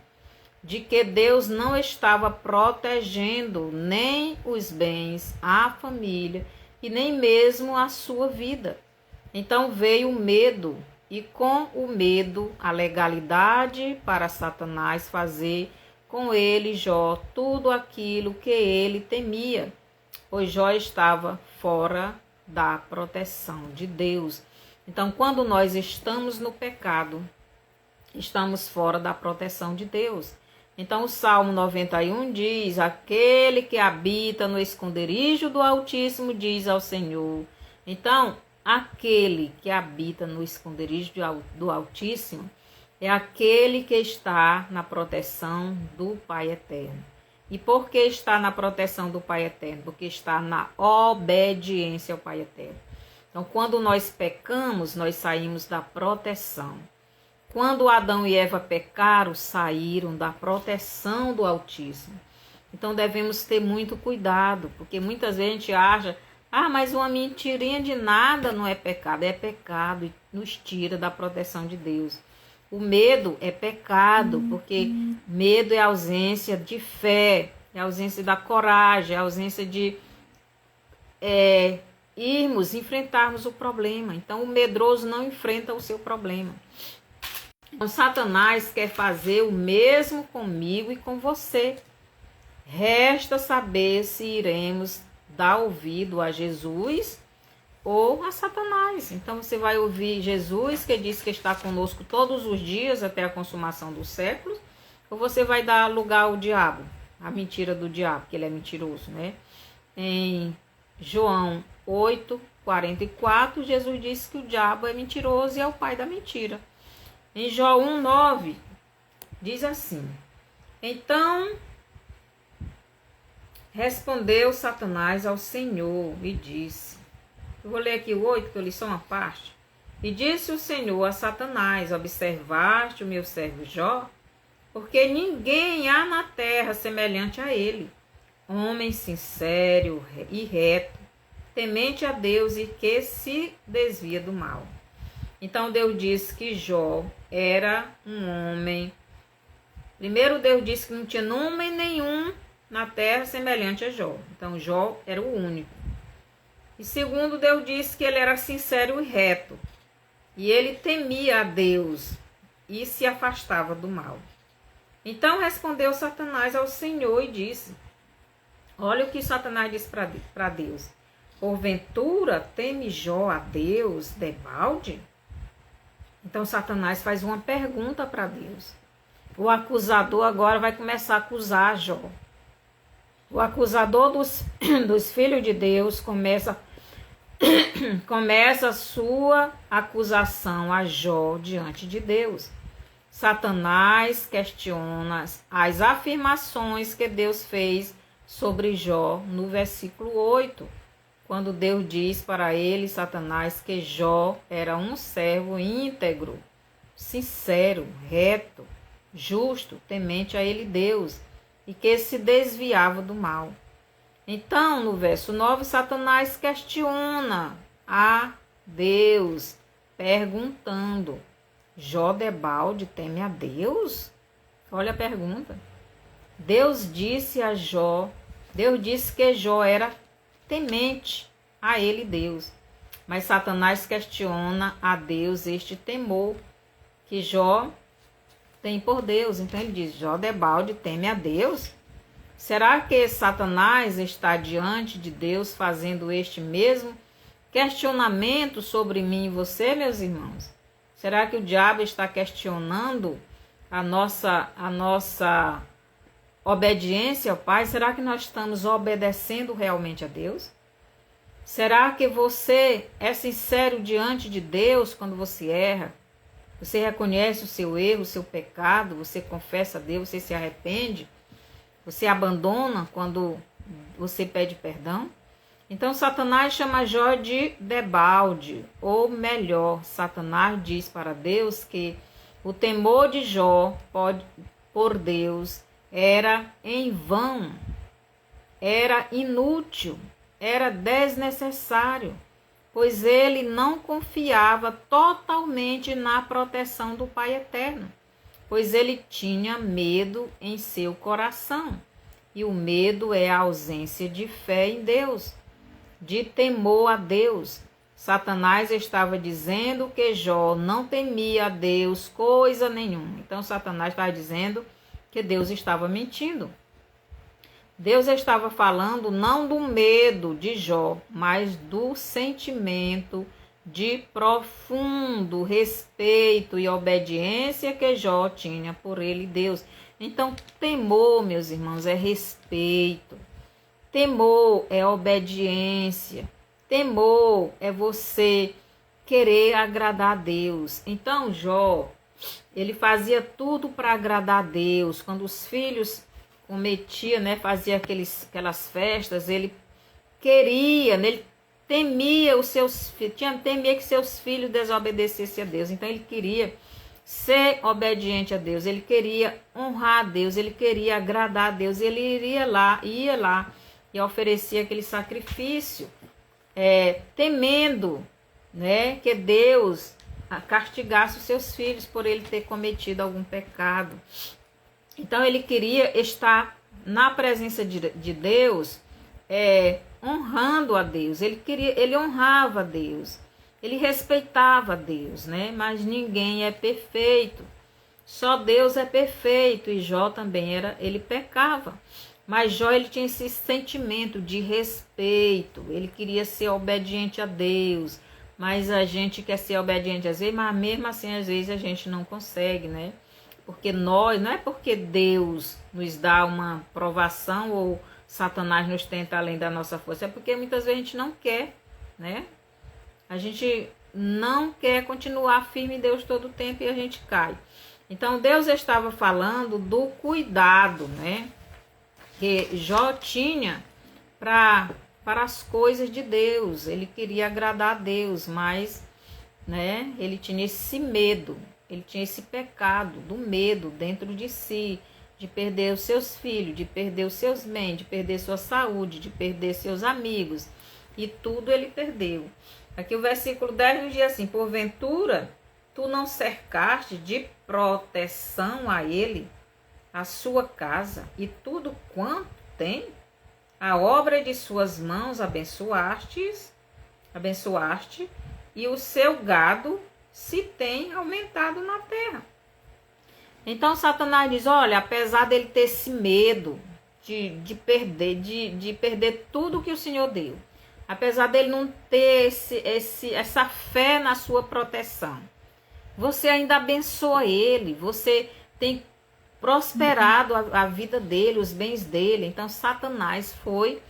de que Deus não estava protegendo nem os bens, a família e nem mesmo a sua vida. Então veio o medo, e com o medo a legalidade para Satanás fazer com ele, Jó, tudo aquilo que ele temia, pois Jó estava fora da proteção de Deus. Então, quando nós estamos no pecado, estamos fora da proteção de Deus. Então, o Salmo 91 diz: aquele que habita no esconderijo do Altíssimo diz ao Senhor. Então, aquele que habita no esconderijo do Altíssimo é aquele que está na proteção do Pai Eterno. E por que está na proteção do Pai Eterno? Porque está na obediência ao Pai Eterno. Então, quando nós pecamos, nós saímos da proteção. Quando Adão e Eva pecaram, saíram da proteção do Altíssimo. Então, devemos ter muito cuidado, porque muitas vezes a gente acha, mas uma mentirinha de nada não é pecado. É pecado e nos tira da proteção de Deus. O medo é pecado, porque medo é ausência de fé, é ausência da coragem, é ausência de enfrentarmos o problema. Então, o medroso não enfrenta o seu problema. Então, Satanás quer fazer o mesmo comigo e com você. Resta saber se iremos dar ouvido a Jesus ou a Satanás. Então, você vai ouvir Jesus, que diz que está conosco todos os dias até a consumação dos séculos, ou você vai dar lugar ao diabo, a mentira do diabo, que ele é mentiroso, né? Em João 8:44, Jesus disse que o diabo é mentiroso e é o pai da mentira. Em Jó 1:9, diz assim: então respondeu Satanás ao Senhor e disse, eu vou ler aqui o 8, que eu li só uma parte. E disse o Senhor a Satanás: observaste o meu servo Jó? Porque ninguém há na terra semelhante a ele, homem sincero e reto, temente a Deus e que se desvia do mal. Então Deus disse que Jó era um homem. Primeiro, Deus disse que não tinha homem nenhum na terra semelhante a Jó. Então Jó era o único. E segundo, Deus disse que ele era sincero e reto. E ele temia a Deus e se afastava do mal. Então respondeu Satanás ao Senhor e disse, olha o que Satanás disse para Deus: porventura teme Jó a Deus debalde? Então Satanás faz uma pergunta para Deus. O acusador agora vai começar a acusar Jó. O acusador dos filhos de Deus começa a sua acusação a Jó diante de Deus. Satanás questiona as afirmações que Deus fez sobre Jó no versículo 8, quando Deus diz para ele, Satanás, que Jó era um servo íntegro, sincero, reto, justo, temente a ele Deus, e que se desviava do mal. Então, no verso 9, Satanás questiona a Deus, perguntando, Jó debalde teme a Deus? Olha a pergunta. Deus disse que Jó era temente a ele Deus. Mas Satanás questiona a Deus este temor que Jó tem por Deus. Então ele diz, Jó debalde teme a Deus? Será que Satanás está diante de Deus fazendo este mesmo questionamento sobre mim e você, meus irmãos? Será que o diabo está questionando a nossa obediência ao Pai? Será que nós estamos obedecendo realmente a Deus? Será que você é sincero diante de Deus quando você erra? Você reconhece o seu erro, o seu pecado, você confessa a Deus, você se arrepende? Você abandona quando você pede perdão? Então Satanás chama Jó de debalde, ou melhor, Satanás diz para Deus que o temor de Jó por Deus era em vão, era inútil, era desnecessário, pois ele não confiava totalmente na proteção do Pai Eterno, pois ele tinha medo em seu coração. E o medo é a ausência de fé em Deus, de temor a Deus. Satanás estava dizendo que Jó não temia a Deus coisa nenhuma. Então Satanás estava dizendo que Deus estava mentindo. Deus estava falando não do medo de Jó, mas do sentimento de profundo respeito e obediência que Jó tinha por ele, Deus. Então, temor, meus irmãos, é respeito. Temor é obediência. Temor é você querer agradar a Deus. Então, Jó, ele fazia tudo para agradar a Deus. Quando os filhos cometiam, fazia aquelas festas, ele queria, ele temia temia que seus filhos desobedecessem a Deus. Então, ele queria ser obediente a Deus, ele queria honrar a Deus, ele queria agradar a Deus. Ele ia lá e oferecia aquele sacrifício, temendo, que Deus castigasse os seus filhos por ele ter cometido algum pecado. Então ele queria estar na presença de Deus, honrando a Deus. Ele honrava a Deus, ele respeitava a Deus, Mas ninguém é perfeito, só Deus é perfeito. E Jó também ele pecava. Mas Jó, ele tinha esse sentimento de respeito, ele queria ser obediente a Deus, mas a gente quer ser obediente às vezes, mas mesmo assim às vezes a gente não consegue, Porque não é porque Deus nos dá uma provação ou Satanás nos tenta além da nossa força, é porque muitas vezes a gente não quer, A gente não quer continuar firme em Deus todo o tempo e a gente cai. Então Deus estava falando do cuidado, que Jó tinha para as coisas de Deus. Ele queria agradar a Deus, mas ele tinha esse medo, ele tinha esse pecado do medo dentro de si, de perder os seus filhos, de perder os seus bens, de perder sua saúde, de perder seus amigos, e tudo ele perdeu. Aqui o versículo 10 nos diz assim: porventura tu não cercaste de proteção a ele a sua casa e tudo quanto tem, a obra de suas mãos abençoaste, e o seu gado se tem aumentado na terra. Então Satanás diz: olha, apesar dele ter esse medo de perder tudo que o Senhor deu, apesar dele não ter essa fé na sua proteção, você ainda abençoa ele, você tem prosperado a vida dele, os bens dele. Então Satanás foi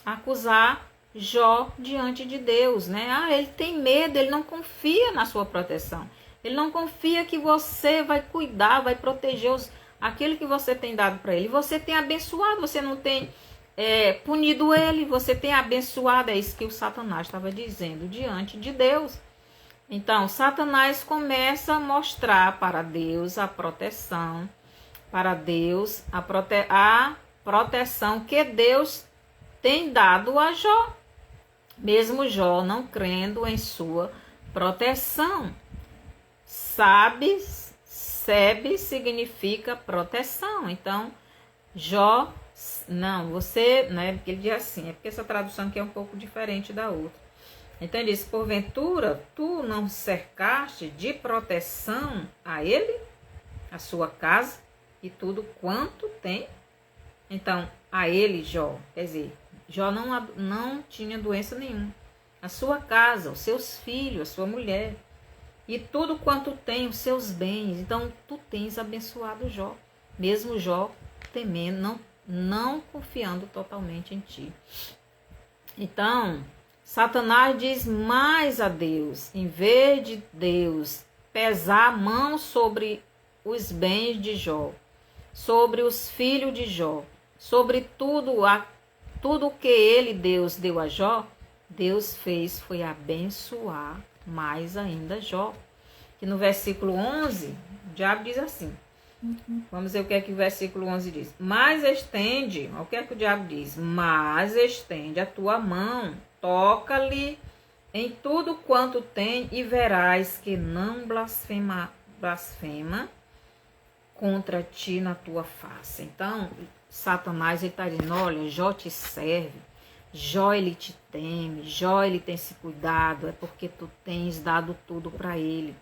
acusar Jó diante de Deus, ele tem medo, ele não confia na sua proteção, ele não confia que você vai cuidar, vai proteger aquilo que você tem dado para ele. Você tem abençoado, você não tem punido ele, você tem abençoado. É isso que o Satanás estava dizendo diante de Deus. Então Satanás começa a mostrar para Deus a proteção, para Deus a proteção que Deus tem dado a Jó, mesmo Jó não crendo em sua proteção. Sebe significa proteção. Então Jó, porque ele diz assim, é porque essa tradução aqui é um pouco diferente da outra. Então ele diz: porventura tu não cercaste de proteção a ele, a sua casa e tudo quanto tem. Então, a ele, Jó, quer dizer, Jó não tinha doença nenhuma. A sua casa, os seus filhos, a sua mulher, e tudo quanto tem, os seus bens. Então, tu tens abençoado Jó, mesmo Jó temendo, não confiando totalmente em ti. Então, Satanás diz mais a Deus: em vez de Deus pesar a mão sobre os bens de Jó, sobre os filhos de Jó, sobre tudo tudo que Deus deu a Jó, Deus fez foi abençoar mais ainda Jó. Que no versículo 11, o diabo diz assim. Vamos ver o que é que o versículo 11 diz. Mas estende, o que é que o diabo diz? Mas estende a tua mão, toca-lhe em tudo quanto tem e verás que não blasfema contra ti na tua face. Então, Satanás está dizendo, olha, Jó te serve, Jó ele te teme, Jó ele tem esse cuidado, é porque tu tens dado tudo para ele.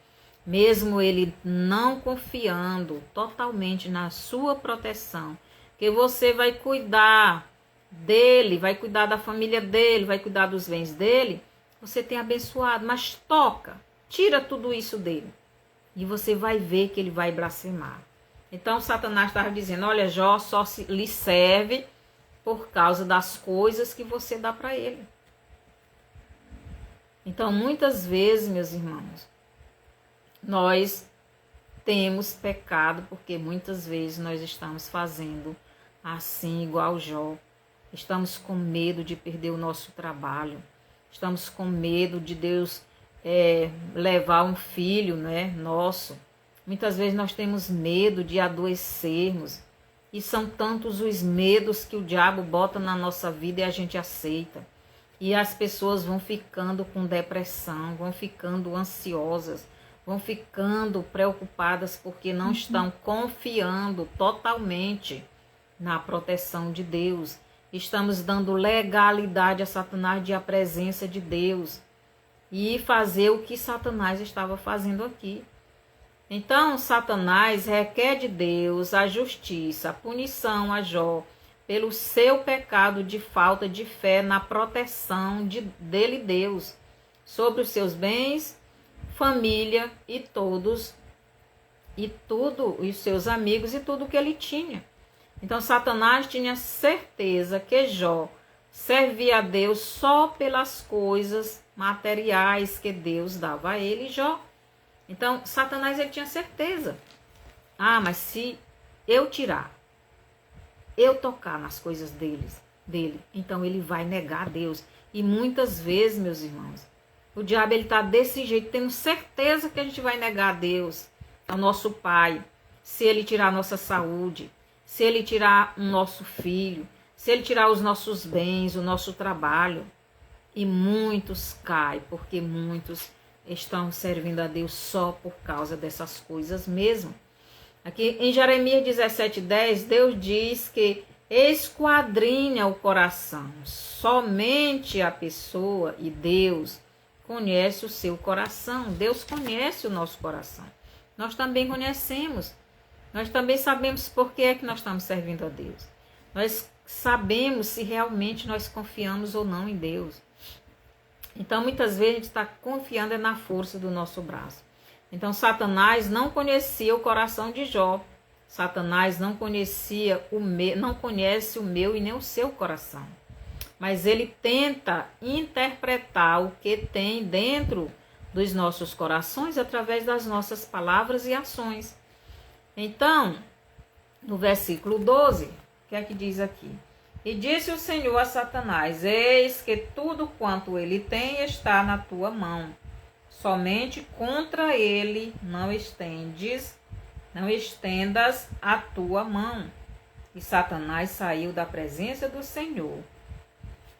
Mesmo ele não confiando totalmente na sua proteção, que você vai cuidar dele, vai cuidar da família dele, vai cuidar dos bens dele, você tem abençoado, mas toca, tira tudo isso dele e você vai ver que ele vai blasfemar. Então Satanás estava dizendo, olha, Jó só lhe serve por causa das coisas que você dá para ele. Então muitas vezes, meus irmãos, nós temos pecado porque muitas vezes nós estamos fazendo assim igual Jó. Estamos com medo de perder o nosso trabalho. Estamos com medo de Deus levar um filho, né, nosso. Muitas vezes nós temos medo de adoecermos. E são tantos os medos que o diabo bota na nossa vida e a gente aceita. E as pessoas vão ficando com depressão, vão ficando ansiosas, vão ficando preocupadas porque não estão confiando totalmente na proteção de Deus. Estamos dando legalidade a Satanás de a presença de Deus e fazer o que Satanás estava fazendo aqui. Então, Satanás requer de Deus a justiça, a punição a Jó pelo seu pecado de falta de fé na proteção dele, Deus, sobre os seus bens, família e tudo, e os seus amigos e tudo que ele tinha. Então Satanás tinha certeza que Jó servia a Deus só pelas coisas materiais que Deus dava a ele, Jó. Então Satanás ele tinha certeza. Mas se eu tirar, eu tocar nas coisas dele, então ele vai negar a Deus. E muitas vezes, meus irmãos, o diabo ele está desse jeito, tendo certeza que a gente vai negar a Deus, ao nosso Pai, se ele tirar a nossa saúde, se ele tirar o nosso filho, se ele tirar os nossos bens, o nosso trabalho. E muitos caem, porque muitos estão servindo a Deus só por causa dessas coisas mesmo. Aqui em Jeremias 17:10, Deus diz que esquadrinha o coração. Somente a pessoa e Deus conhece o seu coração. Deus conhece o nosso coração. Nós também conhecemos. Nós também sabemos por que é que nós estamos servindo a Deus. Nós sabemos se realmente nós confiamos ou não em Deus. Então, muitas vezes a gente está confiando na força do nosso braço. Então, Satanás não conhecia o coração de Jó. Satanás não conhece o meu e nem o seu coração. Mas ele tenta interpretar o que tem dentro dos nossos corações através das nossas palavras e ações. Então, no versículo 12, o que é que diz aqui? E disse o Senhor a Satanás, eis que tudo quanto ele tem está na tua mão. Somente contra ele não estendas a tua mão. E Satanás saiu da presença do Senhor.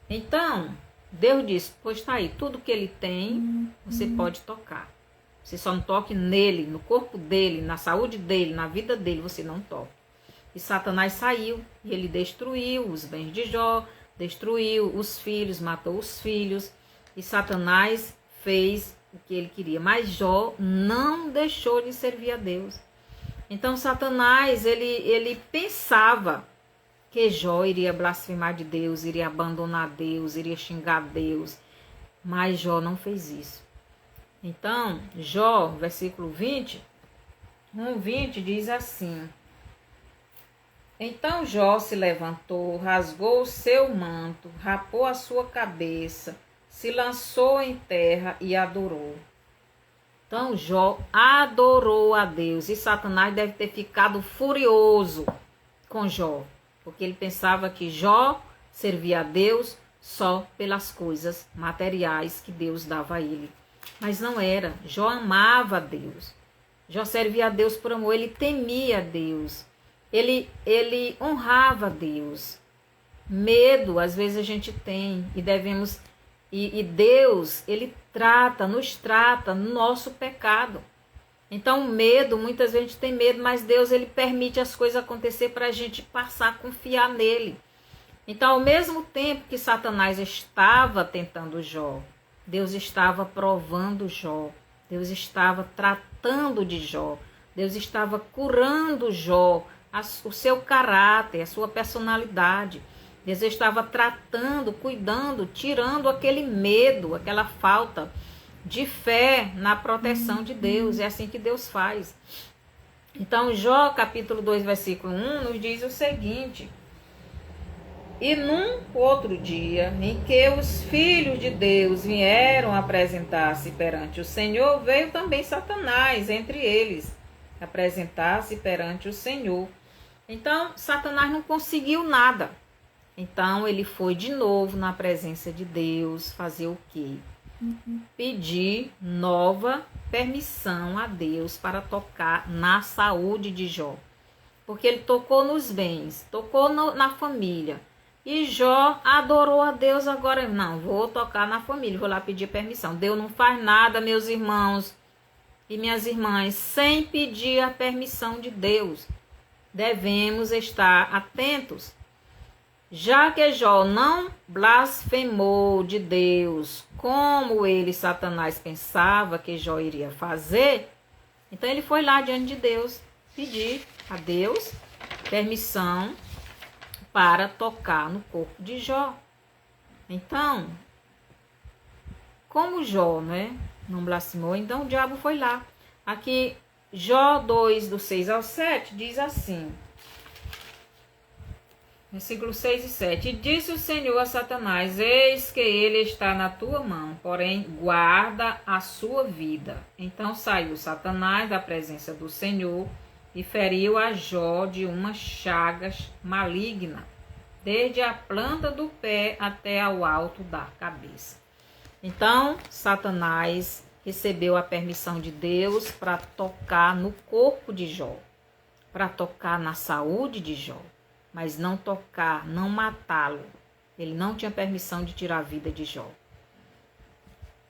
Então, Deus disse, pois está aí, tudo que ele tem, você pode tocar. Você só não toque nele, no corpo dele, na saúde dele, na vida dele, você não toca. E Satanás saiu, e ele destruiu os bens de Jó, destruiu os filhos, matou os filhos, e Satanás fez o que ele queria. Mas Jó não deixou de servir a Deus. Então Satanás, ele pensava que Jó iria blasfemar de Deus, iria abandonar Deus, iria xingar Deus. Mas Jó não fez isso. Então, Jó, versículo 20, 1:20 diz assim: Então Jó se levantou, rasgou o seu manto, rapou a sua cabeça, se lançou em terra e adorou. Então Jó adorou a Deus. E Satanás deve ter ficado furioso com Jó, porque ele pensava que Jó servia a Deus só pelas coisas materiais que Deus dava a ele. Mas não era. Jó amava a Deus. Jó servia a Deus por amor. Ele temia a Deus. Ele honrava a Deus. Medo, às vezes a gente tem e devemos... E Deus, ele nos trata no nosso pecado. Então, medo, muitas vezes a gente tem medo, mas Deus, ele permite as coisas acontecer para a gente passar a confiar nele. Então, ao mesmo tempo que Satanás estava tentando Jó, Deus estava provando Jó, Deus estava tratando de Jó, Deus estava curando Jó, o seu caráter, a sua personalidade. Deus estava tratando, cuidando, tirando aquele medo, aquela falta de fé na proteção de Deus. É assim que Deus faz. Então, Jó, capítulo 2, versículo 1, nos diz o seguinte: e num outro dia, em que os filhos de Deus vieram apresentar-se perante o Senhor, veio também Satanás entre eles, apresentar-se perante o Senhor. Então, Satanás não conseguiu nada. Então, ele foi de novo na presença de Deus fazer o quê? Pedir nova permissão a Deus para tocar na saúde de Jó. Porque ele tocou nos bens, tocou na família. E Jó adorou a Deus, agora não, vou tocar na família, vou lá pedir permissão. Deus não faz nada, meus irmãos e minhas irmãs, sem pedir a permissão de Deus. Devemos estar atentos. Já que Jó não blasfemou de Deus, como ele, Satanás, pensava que Jó iria fazer, então ele foi lá diante de Deus pedir a Deus permissão para tocar no corpo de Jó. Então, como Jó, não blasfemou, então o diabo foi lá. Aqui, Jó 2, do 6 ao 7, diz assim, versículos 6 e 7. E disse o Senhor a Satanás: eis que ele está na tua mão, porém guarda a sua vida. Então saiu Satanás da presença do Senhor e feriu a Jó de uma chaga maligna, desde a planta do pé até ao alto da cabeça. Então Satanás recebeu a permissão de Deus para tocar no corpo de Jó, para tocar na saúde de Jó, mas não tocar, não matá-lo. Ele não tinha permissão de tirar a vida de Jó.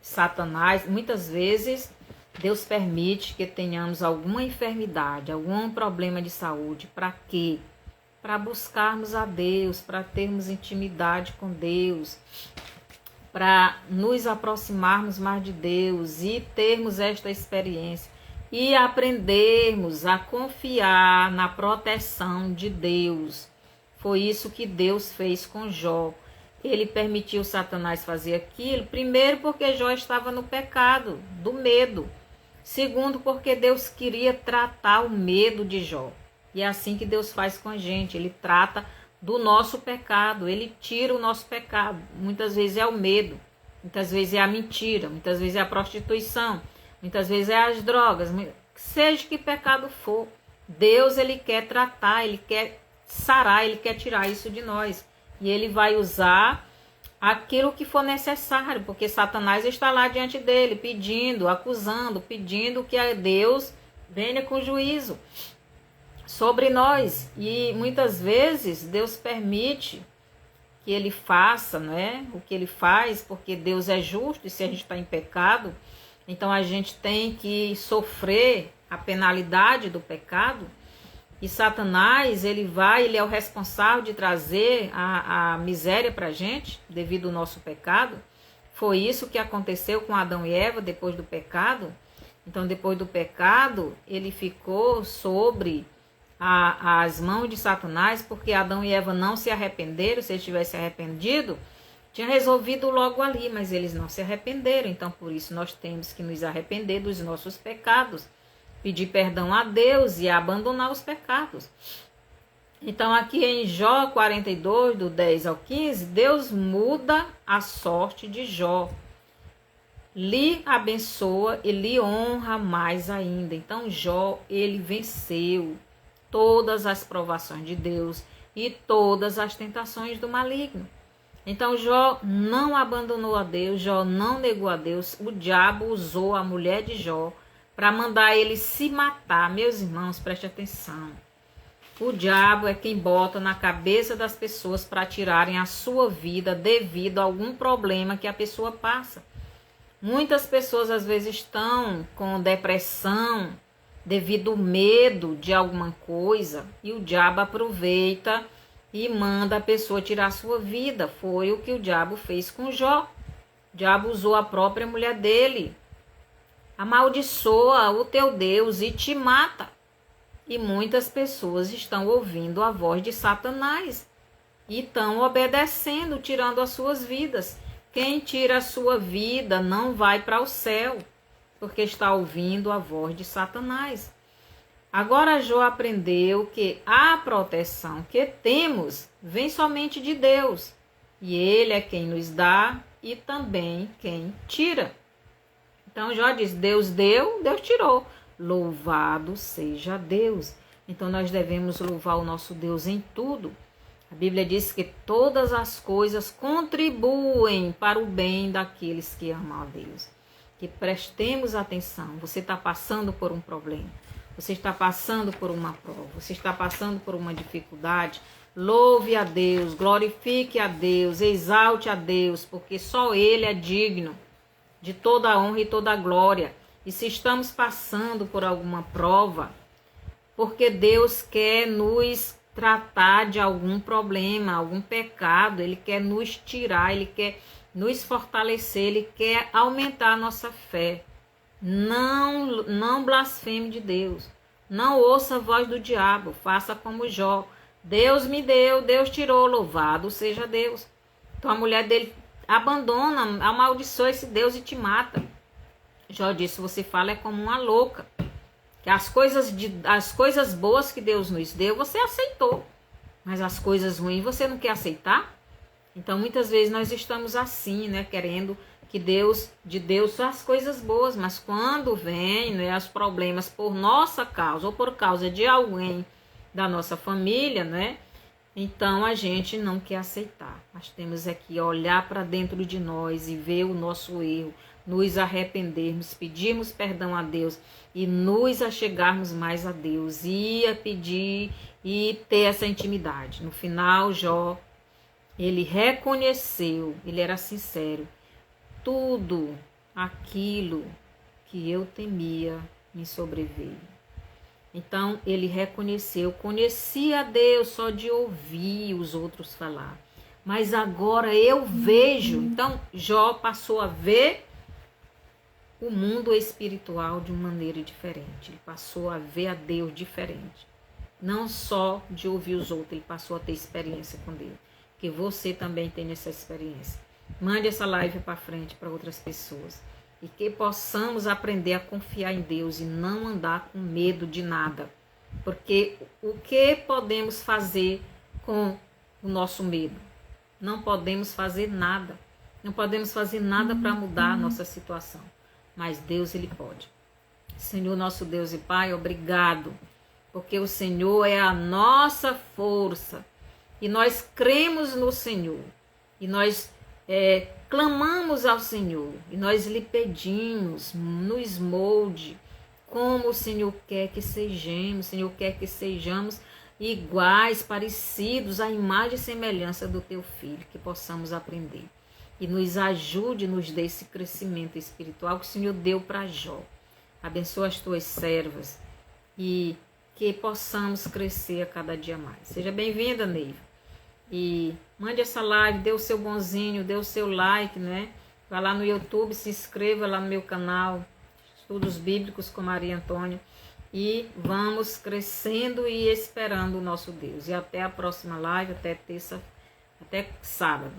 Satanás, muitas vezes, Deus permite que tenhamos alguma enfermidade, algum problema de saúde. Para quê? Para buscarmos a Deus, para termos intimidade com Deus, para nos aproximarmos mais de Deus e termos esta experiência e aprendermos a confiar na proteção de Deus. Foi isso que Deus fez com Jó. Ele permitiu Satanás fazer aquilo, primeiro porque Jó estava no pecado, do medo. Segundo, porque Deus queria tratar o medo de Jó. E é assim que Deus faz com a gente. Ele trata do nosso pecado, ele tira o nosso pecado. Muitas vezes é o medo, muitas vezes é a mentira, muitas vezes é a prostituição, muitas vezes é as drogas. Seja que pecado for, Deus, ele quer tratar, ele quer sarar, ele quer tirar isso de nós. E ele vai usar aquilo que for necessário, porque Satanás está lá diante dele, pedindo, acusando, pedindo que a Deus venha com juízo sobre nós. E muitas vezes Deus permite que ele faça, o que ele faz, porque Deus é justo, e se a gente está em pecado, então a gente tem que sofrer a penalidade do pecado. E Satanás, ele é o responsável de trazer a miséria para a gente, devido ao nosso pecado. Foi isso que aconteceu com Adão e Eva depois do pecado. Então, depois do pecado, ele ficou sobre as mãos de Satanás, porque Adão e Eva não se arrependeram. Se eles tivessem arrependido, tinha resolvido logo ali, mas eles não se arrependeram. Então, por isso, nós temos que nos arrepender dos nossos pecados, pedir perdão a Deus e abandonar os pecados. Então, aqui em Jó 42, do 10 ao 15, Deus muda a sorte de Jó. Lhe abençoa e lhe honra mais ainda. Então, Jó, ele venceu todas as provações de Deus. e todas as tentações do maligno. Então Jó não abandonou a Deus, Jó não negou a Deus. O diabo usou a mulher de Jó para mandar ele se matar. Meus irmãos, preste atenção. O diabo é quem bota na cabeça das pessoas para tirarem a sua vida devido a algum problema que a pessoa passa. Muitas pessoas às vezes estão com depressão devido ao medo de alguma coisa e o diabo aproveita e manda a pessoa tirar a sua vida. Foi o que o diabo fez com Jó. O diabo usou a própria mulher dele. Amaldiçoa o teu Deus e te mata. E muitas pessoas estão ouvindo a voz de Satanás e estão obedecendo, tirando as suas vidas. Quem tira a sua vida não vai para o céu, porque está ouvindo a voz de Satanás. Agora Jó aprendeu que a proteção que temos vem somente de Deus. E Ele é quem nos dá e também quem tira. Então Jó diz, Deus deu, Deus tirou. Louvado seja Deus. Então nós devemos louvar o nosso Deus em tudo. A Bíblia diz que todas as coisas contribuem para o bem daqueles que amam a Deus. Que prestemos atenção. Você está passando por um problema. Você está passando por uma prova. Você está passando por uma dificuldade. Louve a Deus, glorifique a Deus, exalte a Deus, porque só Ele é digno de toda a honra e toda a glória. E se estamos passando por alguma prova, porque Deus quer nos tratar de algum problema, algum pecado, Ele quer nos tirar, Ele quer nos fortalecer, Ele quer aumentar a nossa fé. Não blasfeme de Deus, não ouça a voz do diabo, faça como Jó. Deus me deu, Deus tirou, louvado seja Deus. Então a mulher dele abandona, amaldiçoa esse Deus e te mata. Jó disse, você fala é como uma louca. Que as coisas boas que Deus nos deu, você aceitou. Mas as coisas ruins você não quer aceitar? Então muitas vezes nós estamos assim, né? Querendo que de Deus são as coisas boas. Mas quando vem, né, os problemas por nossa causa ou por causa de alguém da nossa família, né? Então a gente não quer aceitar. Nós temos aqui olhar para dentro de nós e ver o nosso erro, nos arrependermos, pedirmos perdão a Deus e nos achegarmos mais a Deus e a pedir e ter essa intimidade. No final, Jó, ele reconheceu, ele era sincero, tudo aquilo que eu temia me sobreveio. Então ele reconheceu, conhecia a Deus só de ouvir os outros falar, mas agora eu vejo. Então Jó passou a ver o mundo espiritual de uma maneira diferente. Ele passou a ver a Deus diferente. Não só de ouvir os outros, ele passou a ter experiência com Deus. Que você também tenha essa experiência. Mande essa live para frente para outras pessoas. E que possamos aprender a confiar em Deus e não andar com medo de nada. Porque o que podemos fazer com o nosso medo? Não podemos fazer nada. Não podemos fazer nada para mudar a nossa situação. Mas Deus, Ele pode. Senhor, nosso Deus e Pai, obrigado. Porque o Senhor é a nossa força. E nós cremos no Senhor. E nós clamamos ao Senhor. E nós lhe pedimos, nos molde como o Senhor quer que sejamos. O Senhor quer que sejamos iguais, parecidos à imagem e semelhança do Teu Filho. Que possamos aprender. E nos ajude, nos dê esse crescimento espiritual que o Senhor deu para Jó. Abençoa as tuas servas e que possamos crescer a cada dia mais. Seja bem-vinda, Neiva. E mande essa live, dê o seu bonzinho, dê o seu like, né? Vá lá no YouTube, se inscreva lá no meu canal, Estudos Bíblicos com Maria Antônia. E vamos crescendo e esperando o nosso Deus. E até a próxima live, até sábado.